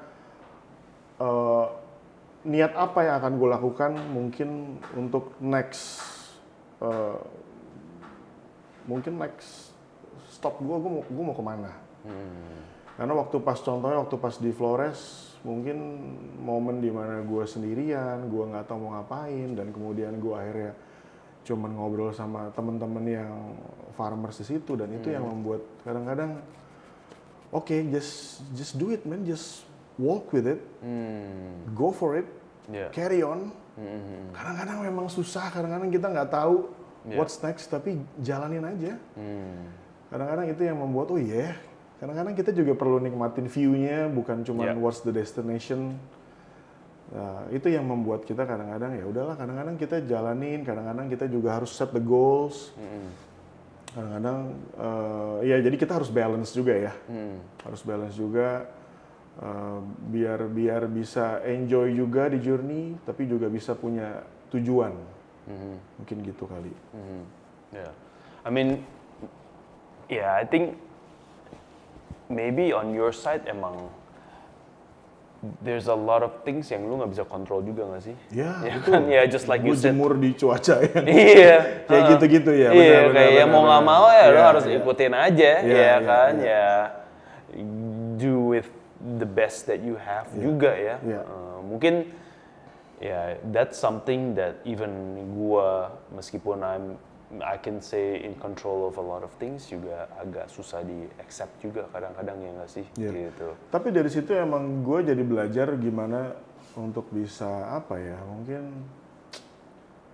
Speaker 2: niat apa yang akan gue lakukan mungkin untuk next stop gue mau kemana. Karena waktu pas di Flores mungkin momen dimana gue sendirian, gue nggak tahu mau ngapain, dan kemudian gue akhirnya cuman ngobrol sama teman-teman yang farmers di situ, dan itu yang membuat kadang-kadang just do it man, just walk with it, go for it, carry on. Kadang-kadang memang susah, kadang-kadang kita nggak tahu what's next, tapi jalanin aja. Kadang-kadang itu yang membuat kadang-kadang kita juga perlu nikmatin view-nya, bukan cuma what's the destination. Nah, itu yang membuat kita kadang-kadang ya udahlah, kadang-kadang kita jalanin, kadang-kadang kita juga harus set the goals. Kadang-kadang jadi kita harus balance juga ya. Harus balance juga. Biar bisa enjoy juga di journey, tapi juga bisa punya tujuan. Mungkin gitu kali.
Speaker 1: I mean, I think maybe on your side emang there's a lot of things yang lu nggak bisa kontrol juga nggak sih?
Speaker 2: Betul.
Speaker 1: Just like you said.
Speaker 2: Jemur di cuaca yang
Speaker 1: kayak
Speaker 2: gitu-gitu ya.
Speaker 1: Kayak mau nggak mau ya lu harus ikutin aja, do with the best that you have juga ya. Mungkin that's something that even gua, meskipun I can say in control of a lot of things, juga agak susah di accept juga kadang-kadang ya nggak sih gitu.
Speaker 2: Tapi dari situ emang gue jadi belajar gimana untuk bisa apa ya, mungkin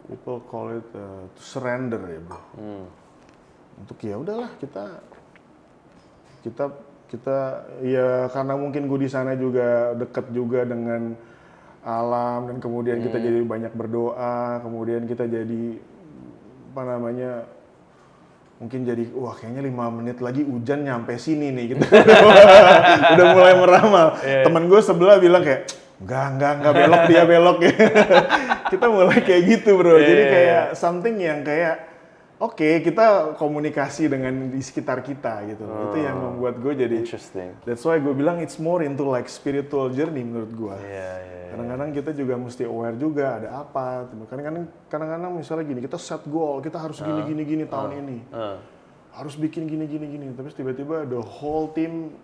Speaker 2: people call it to surrender ya bro. Untuk ya udahlah kita ya, karena mungkin gue di sana juga deket juga dengan alam, dan kemudian kita jadi banyak berdoa, kemudian kita jadi mungkin jadi kayaknya 5 menit lagi hujan nyampe sini nih gitu. Udah mulai meramal. Temen gue sebelah bilang kayak enggak belok ya. Kita mulai kayak gitu bro. Jadi kayak something yang kayak kita komunikasi dengan di sekitar kita gitu. Itu yang membuat gue jadi
Speaker 1: interesting.
Speaker 2: That's why gue bilang it's more into like spiritual journey menurut gue. Kadang-kadang kita juga mesti aware juga ada apa. Kadang-kadang misalnya gini, kita set goal, kita harus gini tahun ini. Harus bikin gini. Tapi tiba-tiba the whole team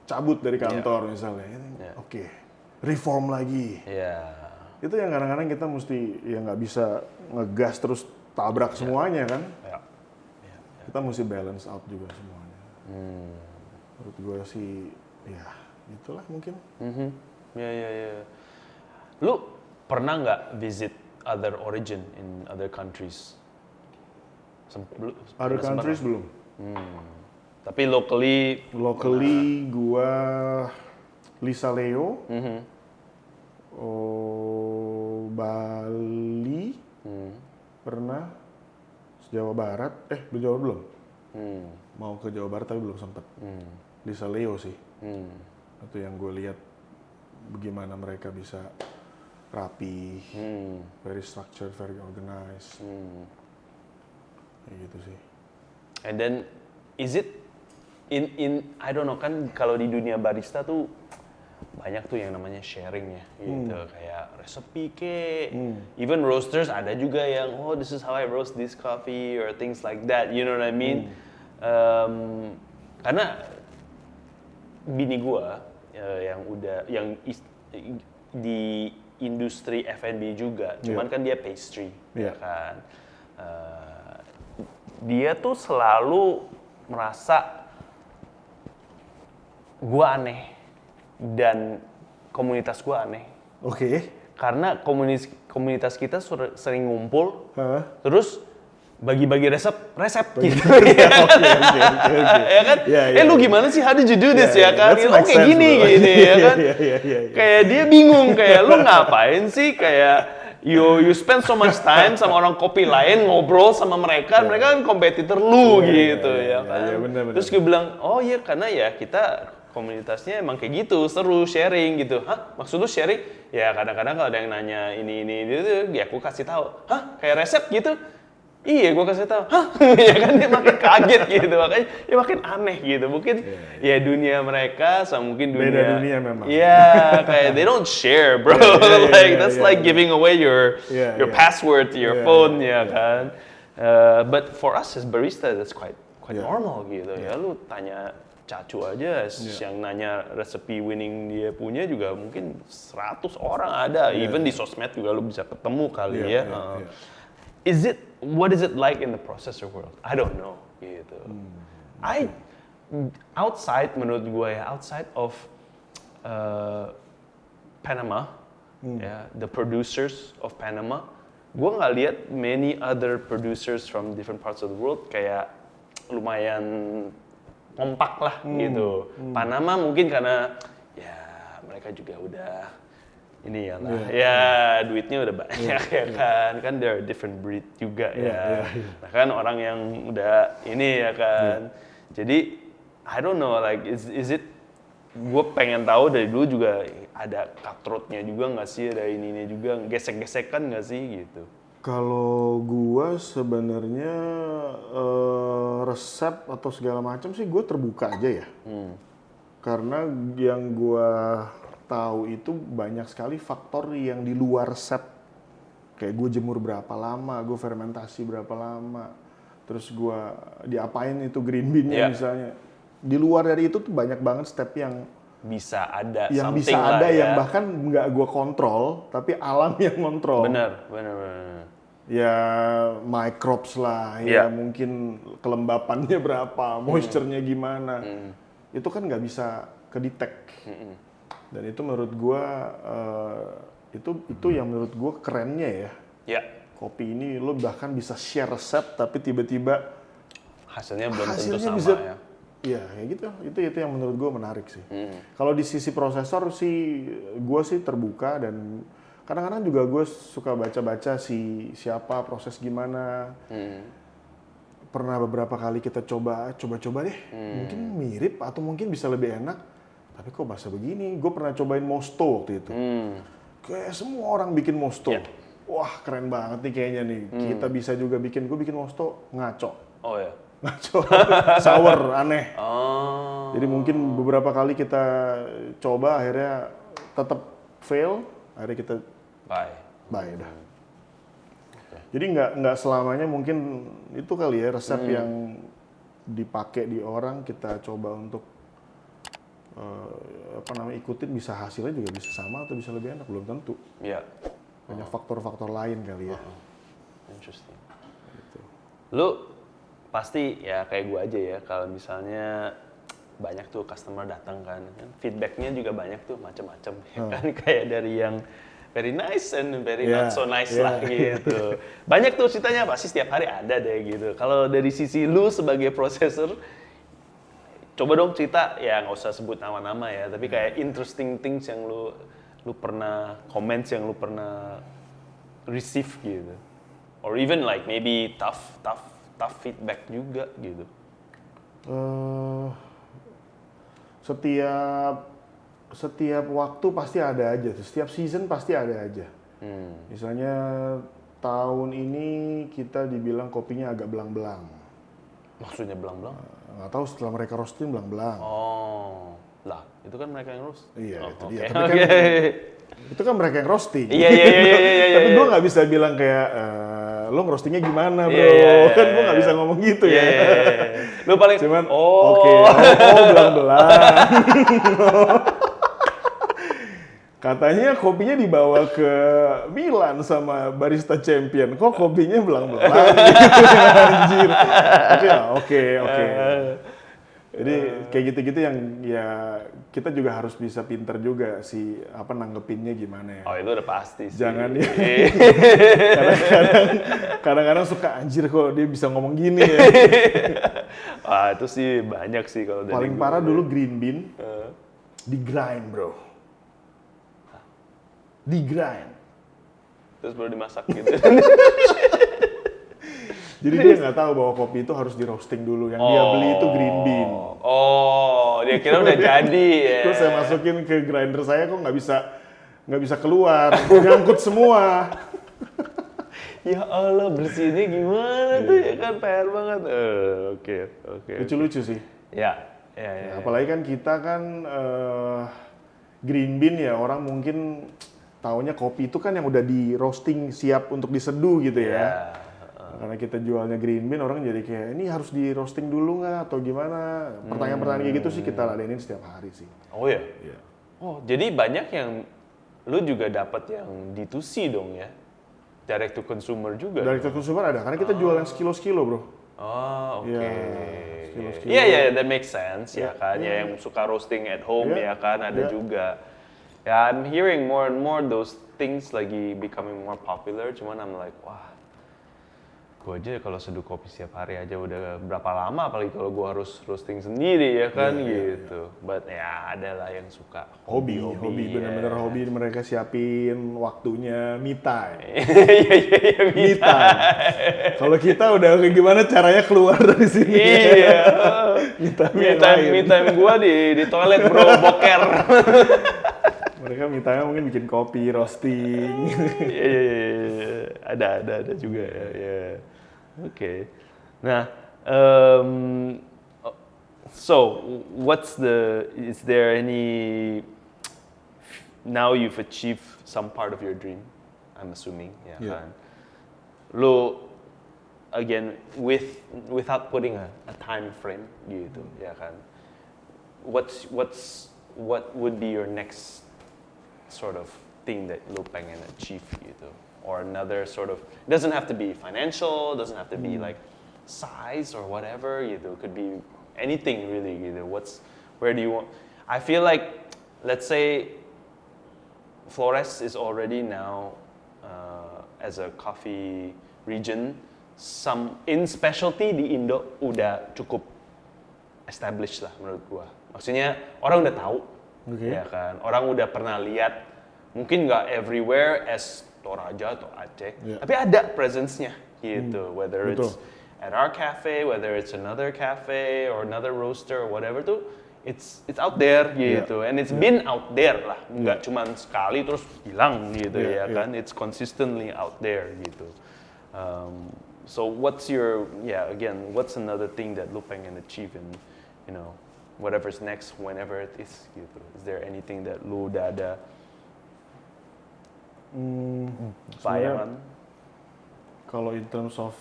Speaker 2: cabut dari kantor misalnya. Reform lagi. Itu yang kadang-kadang kita mesti nggak bisa ngegas terus tabrak semuanya kan. Kita mesti balance out juga semuanya. Menurut gue sih itulah mungkin.
Speaker 1: Lu pernah nggak visit other origin in other countries?
Speaker 2: Other countries belum.
Speaker 1: Tapi locally
Speaker 2: gua Lisa Leo, Bali, pernah, Jawa Barat, belum. Mau ke Jawa Barat tapi belum sempat. Lisa Leo sih, itu yang gue lihat bagaimana mereka bisa rapi, very structured, very organized, kayak gitu sih.
Speaker 1: And then is it in I don't know, kan kalau di dunia barista tuh banyak tuh yang namanya sharing ya gitu, kayak resepi even roasters ada juga yang this is how I roast this coffee or things like that, you know what I mean? Karena bini gua yang di industri F&B juga, cuman kan dia pastry, ya kan. Dia tuh selalu merasa gua aneh dan komunitas gua aneh.
Speaker 2: Oke.
Speaker 1: Karena komunitas kita sering ngumpul, terus bagi-bagi resep gitu. Oke. Ya kan? Lu gimana sih, how did you do this ya kan? Kayak gini ya kan? Kayak dia bingung, kayak lu ngapain sih, kayak you spend so much time sama orang kopi lain, ngobrol sama mereka kan kompetitor lu gitu ya kan.
Speaker 2: Bener.
Speaker 1: Terus gue bilang, karena ya kita komunitasnya emang kayak gitu, seru sharing gitu. Hah? Maksud lu sharing? Ya kadang-kadang kalau ada yang nanya ini gitu, ya aku kasih tahu. Hah? Kayak resep gitu? Iya, gue kasih tahu. Hah? Ya kan dia makin kaget gitu, makanya dia makin aneh gitu. Mungkin ya dunia mereka sama mungkin
Speaker 2: beda dunia memang.
Speaker 1: Iya, kayak they don't share, bro. That's like giving away your password to your phone ya kan. But for us as barista that's quite normal gitu ya. Lu tanya Cacu aja yang nanya resepi winning dia punya juga mungkin 100 orang ada. Even di sosmed juga lu bisa ketemu kali ya. What is it like in the processor world? I don't know gitu. Menurut gue ya, outside of Panama, the producers of Panama, gue nggak lihat many other producers from different parts of the world kayak lumayan kompak lah gitu. Panama mungkin karena ya mereka juga udah ini ya lah, duitnya udah banyak ya kan they're different breed juga Nah kan orang yang udah ini ya kan. Jadi I don't know, like is it, gue pengen tahu dari dulu juga ada cutthroat-nya juga nggak sih, ada ininya juga, gesek-gesekan nggak sih gitu.
Speaker 2: Kalau gue sebenarnya resep atau segala macam sih gue terbuka aja ya. Karena yang gue tahu itu banyak sekali faktor yang di luar resep. Kayak gue jemur berapa lama, gue fermentasi berapa lama, terus gue diapain itu green bean-nya misalnya. Di luar dari itu tuh banyak banget step yang
Speaker 1: bisa ada,
Speaker 2: yang bahkan nggak gue kontrol, tapi alam yang kontrol.
Speaker 1: Bener.
Speaker 2: Ya microbes lah, ya mungkin kelembapannya berapa, moisture-nya gimana, itu kan nggak bisa kedetek. Dan itu menurut gue itu yang menurut gue kerennya ya. Kopi ini lo bahkan bisa share resep tapi tiba-tiba
Speaker 1: hasilnya belum tentu sama
Speaker 2: bisa,
Speaker 1: ya.
Speaker 2: Iya, kayak gitu. Itu yang menurut gue menarik sih. Kalau di sisi prosesor sih, gue sih terbuka dan kadang-kadang juga gue suka baca-baca siapa proses gimana. Pernah beberapa kali kita coba deh. Mungkin mirip atau mungkin bisa lebih enak. Tapi kok bahasa begini? Gue pernah cobain Mosto waktu itu. Kayak semua orang bikin Mosto. Wah, keren banget nih kayaknya nih. Kita bisa juga gue bikin Mosto ngaco.
Speaker 1: Oh ya.
Speaker 2: Ngaco, sour, aneh. Jadi mungkin beberapa kali kita coba akhirnya tetap fail, akhirnya kita bye dah. Jadi nggak selamanya mungkin itu kali ya resep yang dipakai di orang kita coba untuk ikutin, bisa hasilnya juga bisa sama atau bisa lebih enak, belum tentu.
Speaker 1: Iya.
Speaker 2: Banyak faktor-faktor lain kali ya.
Speaker 1: Interesting. Gitu. Lu pasti ya kayak gue aja ya, kalau misalnya banyak tuh customer datang kan feedbacknya juga banyak tuh macam-macam kan, kayak dari yang very nice and very not so nice lah gitu. Banyak tuh ceritanya pasti setiap hari ada deh gitu. Kalau dari sisi lu sebagai processor, coba dong cerita, ya nggak usah sebut nama-nama ya, tapi kayak interesting things yang lu pernah, comments yang lu pernah receive gitu. Or even like maybe tough feedback juga gitu.
Speaker 2: Setiap waktu pasti ada aja, setiap season pasti ada aja. Misalnya tahun ini kita dibilang kopinya agak belang-belang.
Speaker 1: Maksudnya belang-belang?
Speaker 2: Nggak tahu, setelah mereka roasting belang-belang.
Speaker 1: Oh, lah itu kan mereka yang roast.
Speaker 2: Iya, itu
Speaker 1: okay.
Speaker 2: dia. Tapi kan itu kan mereka yang roasting.
Speaker 1: Iya.
Speaker 2: Tapi gue nggak bisa bilang kayak lo ngerostingnya gimana bro, kan gue nggak bisa ngomong gitu ya.
Speaker 1: Lo paling
Speaker 2: cuman
Speaker 1: oke,
Speaker 2: belang-belang. Katanya kopinya dibawa ke Milan sama barista champion, kok kopinya belang-belang gitu, anjir. Oke. Jadi kayak gitu-gitu yang ya kita juga harus bisa pinter juga sih nanggepinnya gimana ya.
Speaker 1: Oh itu udah pasti sih.
Speaker 2: Jangan ya. kadang-kadang suka anjir kok dia bisa ngomong gini ya.
Speaker 1: Itu sih banyak sih kalau dari
Speaker 2: paling parah dulu green bean di grind bro. Di grind.
Speaker 1: Terus baru dimasak gitu.
Speaker 2: Jadi dia nggak tahu bahwa kopi itu harus di roasting dulu. Yang dia beli itu green bean.
Speaker 1: Dia kira udah jadi ya.
Speaker 2: Terus saya masukin ke grinder saya kok nggak bisa keluar, nyangkut semua.
Speaker 1: Ya Allah, bersihnya gimana tuh ya kan, PR banget. Oke.
Speaker 2: Lucu-lucu sih.
Speaker 1: Ya.
Speaker 2: Apalagi kan kita kan green bean ya, orang mungkin taunya kopi itu kan yang udah di roasting siap untuk diseduh gitu ya. Karena kita jualnya green bean, orang jadi kayak ini harus di roasting dulu nggak atau gimana? Pertanyaan-pertanyaan kayak gitu sih kita ladenin setiap hari sih.
Speaker 1: Oh ya? Iya. Oh, jadi banyak yang lu juga dapat yang D2C dong ya? Direct to consumer juga.
Speaker 2: Direct to consumer ada, karena kita jual yang sekilo-sekilo bro.
Speaker 1: Oh, oke.
Speaker 2: Sekilo-sekilo.
Speaker 1: Iya, that makes sense ya kan. Ya yang suka roasting at home ya kan ada juga. Ya, I'm hearing more and more those things lagi becoming more popular. Cuman I'm like, wah, gue aja kalau seduh kopi setiap hari aja udah berapa lama, apalagi kalau gue harus roasting sendiri ya kan gitu. But ya ada lah yang suka
Speaker 2: hobi bener-bener hobi, mereka siapin waktunya me time. Me time. Kalau kita udah kayak gimana caranya keluar dari sini?
Speaker 1: Iya. me time gue di toilet bro, boker.
Speaker 2: Mereka mintanya mungkin bikin kopi, roasting.
Speaker 1: Iya. Ada juga ya. Oke. Nah, so is there any, now you've achieved some part of your dream, I'm assuming, ya kan? Lo, again, without putting a time frame gitu, ya kan? What would be your next sort of thing that lo pengen achieve gitu? Or another sort of, it doesn't have to be financial, doesn't have to be like size or whatever, gitu. It could be anything really, gitu. Where do you want, I feel like, let's say Flores is already now as a coffee region, in specialty di Indo udah cukup established lah menurut gua. Maksudnya orang udah tahu, ya kan. Orang udah pernah lihat, mungkin nggak everywhere as Toraja atau Aceh, tapi ada presence-nya gitu. Whether it's at our cafe, whether it's another cafe or another roaster or whatever tuh, it's out there gitu. And it's been out there lah, nggak cuma sekali terus hilang gitu ya kan. It's consistently out there gitu. So what's another thing that lu pengen achieve in, whatever's next, whenever it is gitu. Is there anything that lu udah ada bayangan?
Speaker 2: Kalau in terms of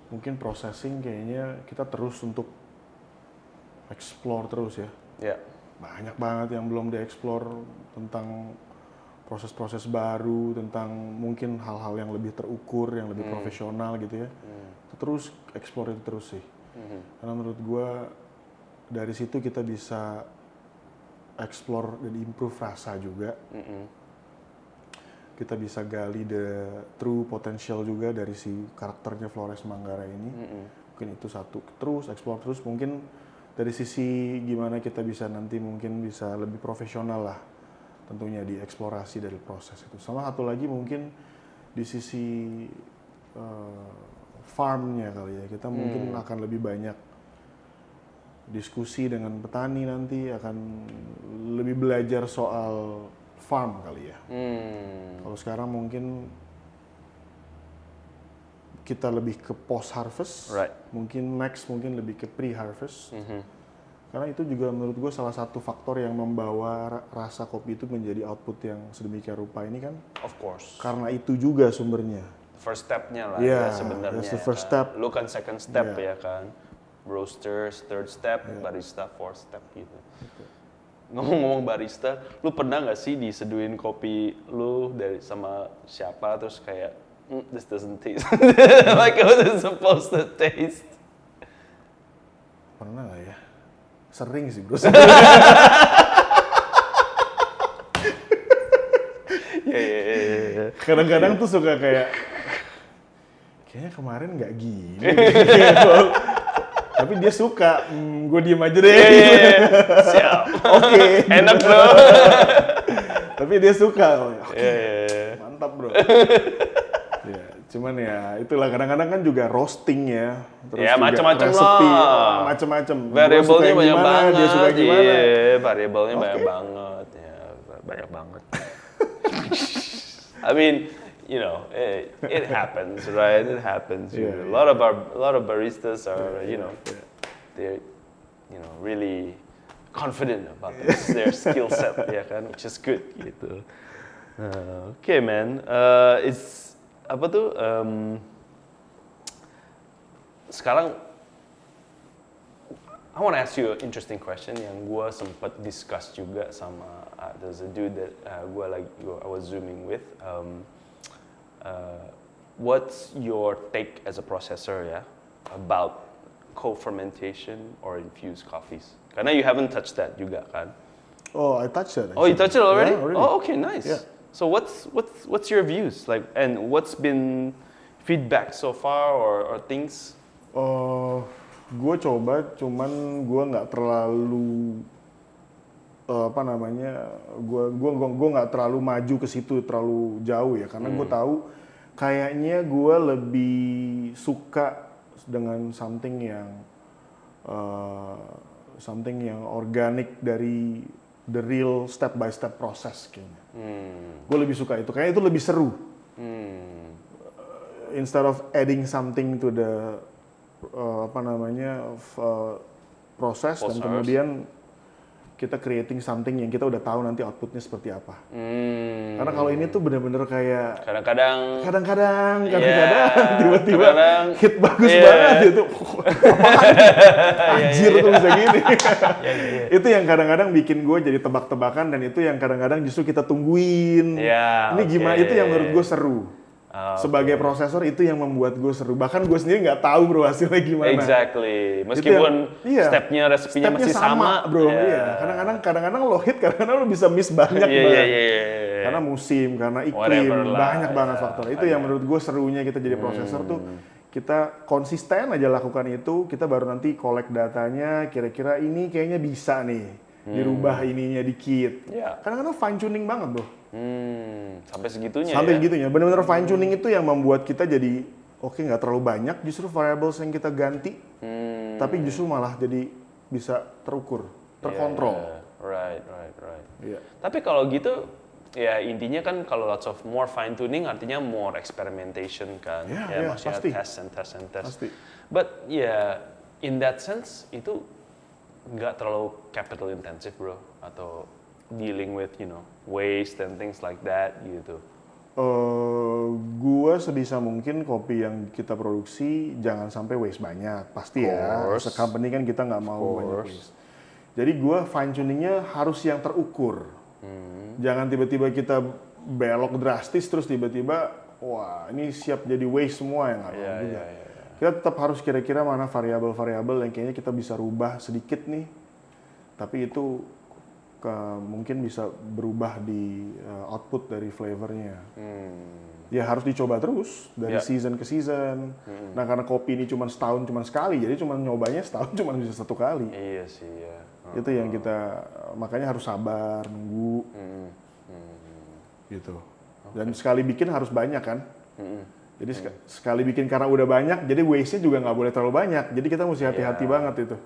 Speaker 2: mungkin processing, kayaknya kita terus untuk explore terus ya. Banyak banget yang belum dieksplor tentang proses-proses baru, tentang mungkin hal-hal yang lebih terukur, yang lebih profesional gitu ya. Terus explore itu terus sih. Karena menurut gue dari situ kita bisa explore dan improve rasa juga. Kita bisa gali the true potential juga dari si karakternya Flores Manggara ini. Mungkin itu satu. Terus explore terus mungkin dari sisi gimana kita bisa nanti mungkin bisa lebih profesional lah tentunya di eksplorasi dari proses itu. Sama satu lagi mungkin di sisi farmnya kali ya, kita mungkin akan lebih banyak diskusi dengan petani nanti, akan lebih belajar soal farm kali ya. Kalau sekarang mungkin kita lebih ke post harvest, mungkin next mungkin lebih ke pre harvest. Karena itu juga menurut gue salah satu faktor yang membawa rasa kopi itu menjadi output yang sedemikian rupa ini kan.
Speaker 1: Of course.
Speaker 2: Karena itu juga sumbernya.
Speaker 1: First step-nya lah ya sebenarnya.
Speaker 2: That's the first step.
Speaker 1: Lu kan second step ya kan. Roasters, third step, barista, fourth step gitu. Ngomong-ngomong barista, lu pernah nggak sih diseduhin kopi lu dari sama siapa terus kayak this doesn't taste like what it's supposed to taste?
Speaker 2: Pernah nggak ya? Sering sih bro. Kadang-kadang tuh suka kayaknya kemarin nggak gini. Tapi dia suka, gue diem aja deh.
Speaker 1: Siap.
Speaker 2: Oke.
Speaker 1: Enak bro.
Speaker 2: Tapi dia suka. Mantap bro. Ya, cuman ya itulah kadang-kadang kan juga roasting ya. Terus
Speaker 1: ya macam-macam
Speaker 2: lah. Macam-macam.
Speaker 1: Variabelnya banyak banget.
Speaker 2: Dia suka gimana?
Speaker 1: Iya, variabelnya banyak banget. Ya, banyak banget. I mean, you know, it happens, right? It happens. A lot of baristas are, they're, really confident about their skill set, ya kan, which is good, gitu. Okay, man. It's apa tuh? Sekarang, I want to ask you an interesting question yang gue sempat discuss juga sama there's a dude that I was zooming with. What's your take as a processor about co-fermentation or infused coffees? Karena you haven't touched that juga kan?
Speaker 2: Oh, I touched it.
Speaker 1: Oh, you touched it already?
Speaker 2: Yeah, already.
Speaker 1: Oh, okay, nice.
Speaker 2: Yeah.
Speaker 1: So what's your views like, and what's been feedback so far or things?
Speaker 2: Gue coba, cuman gue nggak terlalu gue nggak terlalu maju ke situ terlalu jauh ya, karena gue tahu kayaknya gue lebih suka dengan something yang organik dari the real step by step process kayaknya. Gue lebih suka itu, kayaknya itu lebih seru. Instead of adding something to the proses dan kemudian kita creating something yang kita udah tahu nanti outputnya seperti apa. Karena kalau ini tuh bener-bener kayak kadang-kadang tiba-tiba hit bagus banget itu. Anjir tuh bisa gini. Itu yang kadang-kadang bikin gue jadi tebak-tebakan, dan itu yang kadang-kadang justru kita tungguin. Ini gimana? Itu yang menurut gue seru. Sebagai prosesor itu yang membuat gue seru. Bahkan gue sendiri nggak tahu bro hasilnya gimana.
Speaker 1: Exactly. Meskipun stepnya resepinya masih sama
Speaker 2: bro. Iya. Kadang-kadang lo hit, kadang-kadang lo bisa miss banyak banget. Karena musim, karena iklim, banyak banget faktor. Itu yang menurut gue serunya kita jadi prosesor tuh. Kita konsisten aja lakukan itu. Kita baru nanti collect datanya. Kira-kira ini kayaknya bisa nih dirubah ininya dikit. Kadang-kadang fine tuning banget bro.
Speaker 1: Sampai segitunya.
Speaker 2: Benar-benar fine tuning itu yang membuat kita jadi nggak terlalu banyak justru variables yang kita ganti, tapi justru malah jadi bisa terukur, terkontrol.
Speaker 1: Right. Tapi kalau gitu, ya intinya kan kalau lots of more fine tuning artinya more experimentation kan. Maksudnya
Speaker 2: pasti.
Speaker 1: test and test.
Speaker 2: Pasti.
Speaker 1: But in that sense itu nggak terlalu capital intensive bro, atau dealing with waste and things like that gitu.
Speaker 2: Gua sebisa mungkin kopi yang kita produksi jangan sampai waste banyak, pasti ya. As a company kan kita nggak mau banyak waste. Jadi gua fine tuningnya harus yang terukur. Jangan tiba-tiba kita belok drastis terus tiba-tiba wah ini siap jadi waste semua, yang nggak mau juga. Kita tetap harus kira-kira mana variabel-variabel yang kayaknya kita bisa rubah sedikit nih, tapi itu mungkin bisa berubah di output dari flavornya. Ya harus dicoba terus dari season ke season. Nah karena kopi ini cuma setahun cuma sekali, jadi cuma nyobanya setahun cuma bisa 1 kali.
Speaker 1: Iya sih ya.
Speaker 2: Itu yang kita makanya harus sabar nunggu. Gitu. Dan sekali bikin harus banyak kan. Jadi sekali bikin karena udah banyak, jadi waste-nya juga nggak boleh terlalu banyak. Jadi kita mesti hati-hati banget itu.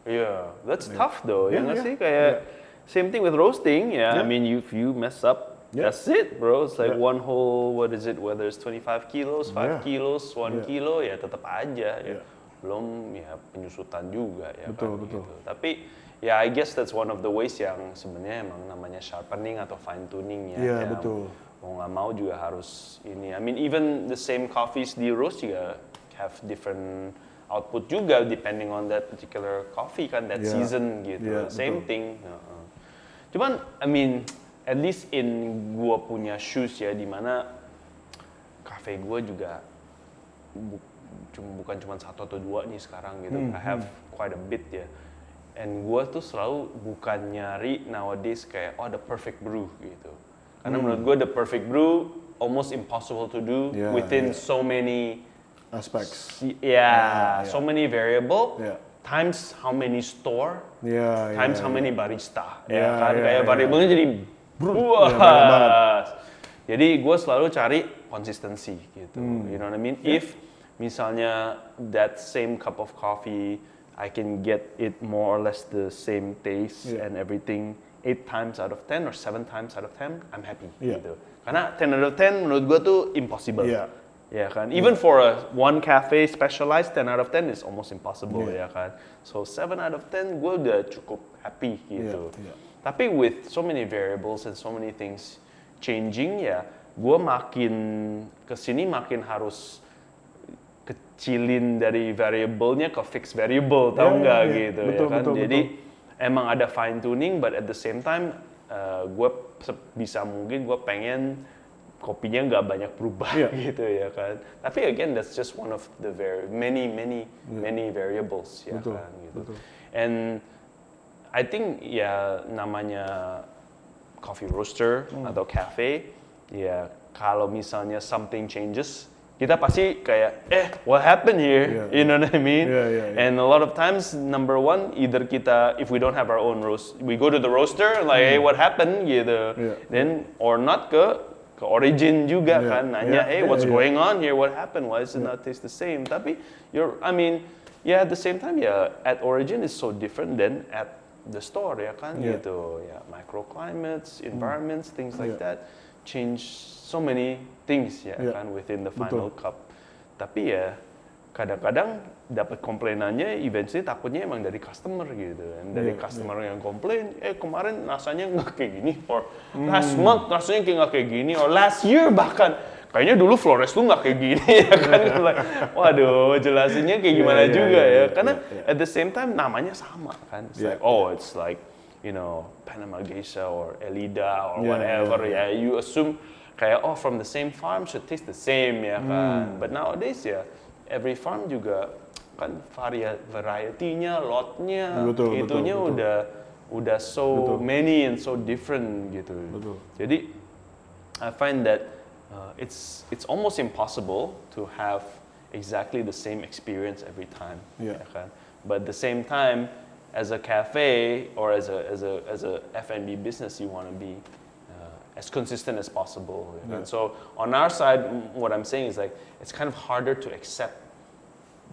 Speaker 1: Yeah, that's tough though. Ya nggak sih kayak same thing with roasting. I mean, if you mess up, that's it, bro. It's like one whole, what is it? Whether it's 25 kilos, 5 kilos, 1 kilo, ya tetap aja. Ya. Belum ya penyusutan juga ya.
Speaker 2: Betul.
Speaker 1: Gitu. Tapi ya I guess that's one of the ways yang sebenarnya emang namanya sharpening atau fine tuning ya.
Speaker 2: Iya, betul.
Speaker 1: Mau nggak mau juga harus ini. I mean, even the same coffees di roast juga have different output juga depending on that particular coffee kan, that season gitu. Same thing. Cuman, I mean, at least in gua punya shoes ya, di mana cafe gua juga bukan cuma 1 atau 2 nih sekarang gitu. I have quite a bit ya. And gua tuh selalu bukan nyari nowadays kayak the perfect brew gitu. Karena menurut gua the perfect brew almost impossible to do within so many
Speaker 2: aspects.
Speaker 1: So many variable. Times how many store. Times how many barista. Kayak variabelnya jadi Jadi gue selalu cari konsistensi gitu. You know what I mean? If misalnya that same cup of coffee, I can get it more or less the same taste and everything 8 times out of 10 or 7 times out of 10, I'm happy gitu. Karena 10 out of 10 menurut gue tuh impossible. Ya kan? Even for one cafe specialized, 10 out of 10 is almost impossible ya kan? So 7 out of 10 gue udah cukup happy gitu. Tapi with so many variables and so many things changing ya, gue makin kesini makin harus kecilin dari variabelnya ke fixed variable, tau nggak gitu
Speaker 2: betul,
Speaker 1: ya kan?
Speaker 2: Betul,
Speaker 1: Jadi emang ada fine tuning, but at the same time gue sebisa mungkin gue pengen kopinya nggak banyak berubah gitu ya kan. Tapi again that's just one of the many variables ya kan gitu.
Speaker 2: Betul.
Speaker 1: And I think ya namanya coffee roaster atau cafe ya kalau misalnya something changes kita pasti kayak what happened here? You know what I mean? And a lot of times number one either kita if we don't have our own roast we go to the roaster like hey what happened gitu. Then or not ke origin juga kan nanya hey what's going on here, what happened, why does it not taste the same? Tapi at the same time at origin is so different than at the store ya kan gitu ya, microclimates, environments, things like that change so many things ya kan within the final cup. Tapi ya kadang-kadang dapat komplainannya eventually takutnya emang dari customer gitu. Dan dari customer yang komplain, kemarin rasanya nggak kayak gini, or last month rasanya nggak kayak gini, or last year bahkan kayaknya dulu Flores tuh nggak kayak gini ya kan. Waduh, jelasinnya kayak gimana juga ya. Karena at the same time namanya sama kan. It's like, it's like, you know, Panama Geisha or Elida or whatever ya. You assume kayak from the same farm should taste the same ya kan. But nowadays every farm juga kan variety-nya, lot-nya, itunya udah so many and so different gitu. Jadi I find that it's almost impossible to have exactly the same experience every time. Ya kan? But at the same time, as a cafe or as a F&B business, you want to be as consistent as possible. And so on our side, what I'm saying is like it's kind of harder to accept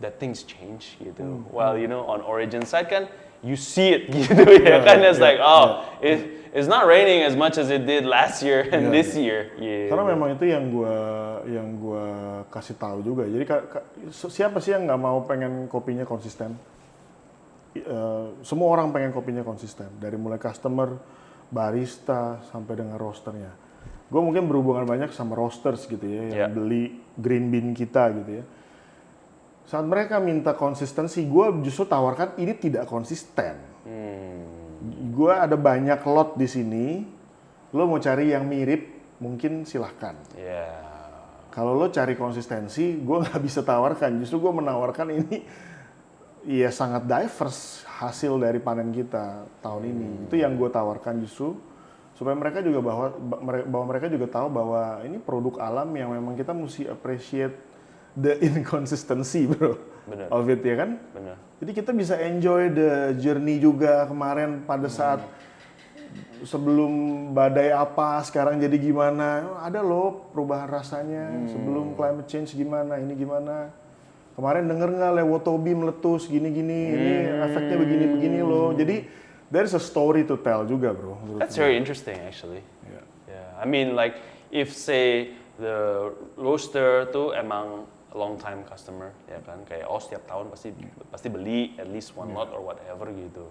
Speaker 1: that things change gitu. Well, you know, on origin side kan you see it gitu ya kan. It's like it's not raining as much as it did last year and this year.
Speaker 2: Karena memang itu yang gua kasih tahu juga. Jadi siapa sih yang nggak mau pengen kopinya konsisten? Semua orang pengen kopinya konsisten. Dari mulai customer, barista sampai dengan roasternya. Gue mungkin berhubungan banyak sama roasters gitu ya, yang beli green bean kita gitu ya. Saat mereka minta konsistensi, gue justru tawarkan ini tidak konsisten. Gue ada banyak lot di sini, lo mau cari yang mirip, mungkin silahkan. Kalau lo cari konsistensi, gue nggak bisa tawarkan. Justru gue menawarkan ini Iya sangat diverse hasil dari panen kita tahun ini. Itu yang gue tawarkan justru supaya mereka juga bahwa mereka juga tahu bahwa ini produk alam yang memang kita mesti appreciate the inconsistency bro.
Speaker 1: Bener.
Speaker 2: Of it ya kan.
Speaker 1: Bener.
Speaker 2: Jadi kita bisa enjoy the journey juga kemarin pada saat sebelum badai apa sekarang jadi gimana. Ada loh perubahan rasanya sebelum climate change gimana ini gimana. Kemarin denger nggak Lewotobi meletus gini-gini, ini efeknya begini-begini loh. Jadi there's a story to tell juga bro.
Speaker 1: That's very interesting actually. Yeah. I mean like if say the roaster tuh emang a long time customer ya kan, kayak setiap tahun pasti beli at least one lot or whatever gitu.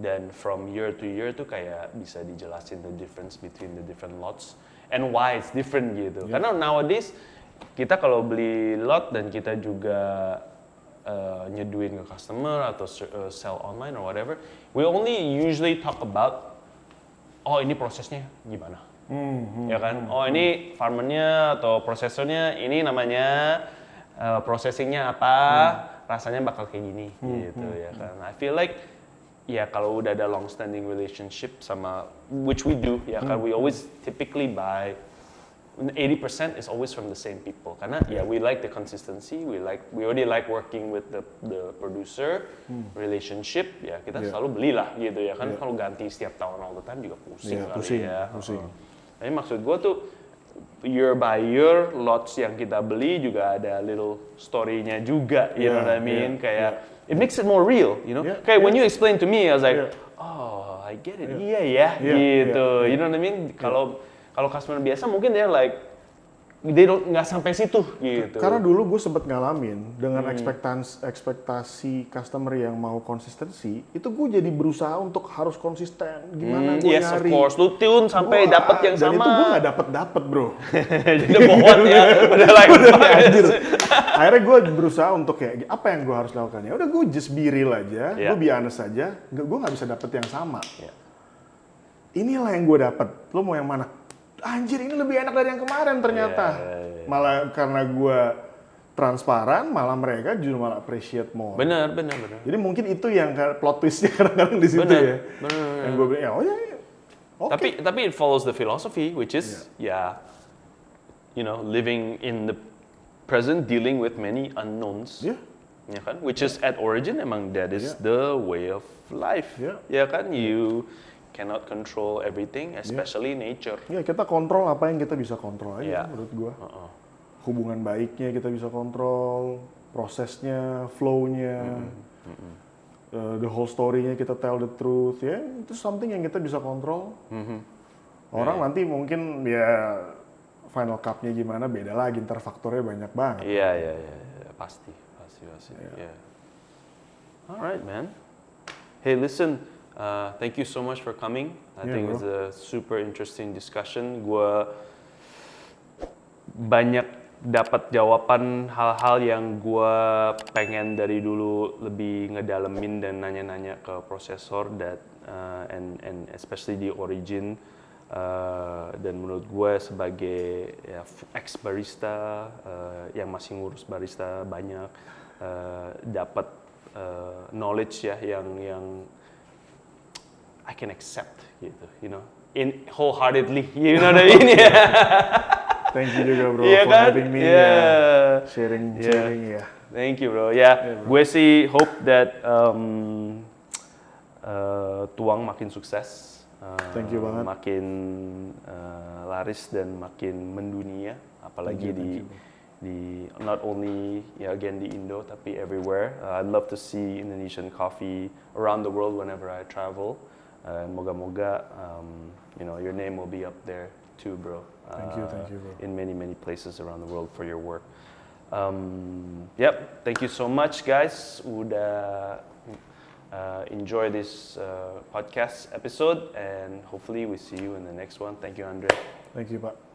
Speaker 1: Dan from year to year tuh kayak bisa dijelasin the difference between the different lots and why it's different gitu. Karena nowadays kita kalau beli lot dan kita juga nyeduin ke customer atau sell online or whatever, we only usually talk about ini prosesnya gimana, ya kan? Ini farmernya atau prosesornya ini namanya processingnya apa, rasanya bakal kayak gini, gitu ya kan? I feel like ya kalau udah ada long standing relationship sama which we do, ya kan? We always typically buy 80% is always from the same people karena we like the consistency, we already like working with the producer relationship ya kita selalu belilah gitu ya kan kalau ganti setiap tahun all the time juga pusing kali ya. Tapi maksud gue tuh year by year lots yang kita beli juga ada little story-nya juga, you know what I mean, kayak it makes it more real, you know. Kayak when you explain to me I was like oh I get it, gitu, you know what I mean. Kalau customer biasa mungkin dia like nggak sampai situ gitu.
Speaker 2: Karena dulu gue sempet ngalamin dengan ekspektasi customer yang mau konsistensi, itu gue jadi berusaha untuk harus konsisten. Gimana gue
Speaker 1: yes,
Speaker 2: nyari?
Speaker 1: Yes of course, lu tune sampai dapat yang
Speaker 2: dan
Speaker 1: sama.
Speaker 2: Dan itu gue nggak dapet bro.
Speaker 1: Jadi bohong ya, udah
Speaker 2: anjir. Akhirnya gue berusaha untuk kayak apa yang gue harus lakukan ya. Udah gue just be real aja, gue be honest aja. Gue nggak bisa dapet yang sama. Inilah yang gue dapet. Lo mau yang mana? Anjir ini lebih enak dari yang kemarin ternyata. Malah karena gue transparan, malah mereka justru malah appreciate more.
Speaker 1: Benar.
Speaker 2: Jadi mungkin itu yang plot twistnya kadang-kadang di situ ya. Yang gue bilang okay.
Speaker 1: Tapi it follows the philosophy which is you know living in the present, dealing with many unknowns. Ya kan? Which is at origin emang that is the way of life. Ya kan? You cannot control everything, especially nature. Ya,
Speaker 2: kita kontrol apa yang kita bisa kontrol aja menurut gua. Hubungan baiknya kita bisa kontrol, prosesnya, flow-nya, the whole story-nya kita tell the truth, ya itu something yang kita bisa kontrol. Orang nanti mungkin ya final cup-nya gimana beda lagi, ntar faktornya banyak banget.
Speaker 1: Iya, pasti. Yeah. Alright, man. Hey, listen. Thank you so much for coming. I think it's a super interesting discussion. Gue banyak dapat jawaban hal-hal yang gue pengen dari dulu lebih ngedalemin dan nanya-nanya ke prosesor and especially di Origin. Dan menurut gue sebagai ex barista yang masih ngurus barista banyak dapat knowledge ya yang I can accept gitu, you know, in wholeheartedly, you know what I mean?
Speaker 2: Thank you juga bro
Speaker 1: for
Speaker 2: having me, sharing ya.
Speaker 1: Thank you bro. Gue sih hope that Tuang makin sukses,
Speaker 2: thank you banget,
Speaker 1: makin laris dan makin mendunia, apalagi di not only again di Indo tapi everywhere. I'd love to see Indonesian coffee around the world whenever I travel. Moga-moga, you know, your name will be up there too, bro.
Speaker 2: Thank you, bro.
Speaker 1: In many places around the world for your work. Thank you so much, guys. Udah enjoy this podcast episode, and hopefully we see you in the next one. Thank you, Andre.
Speaker 2: Thank you, Pak.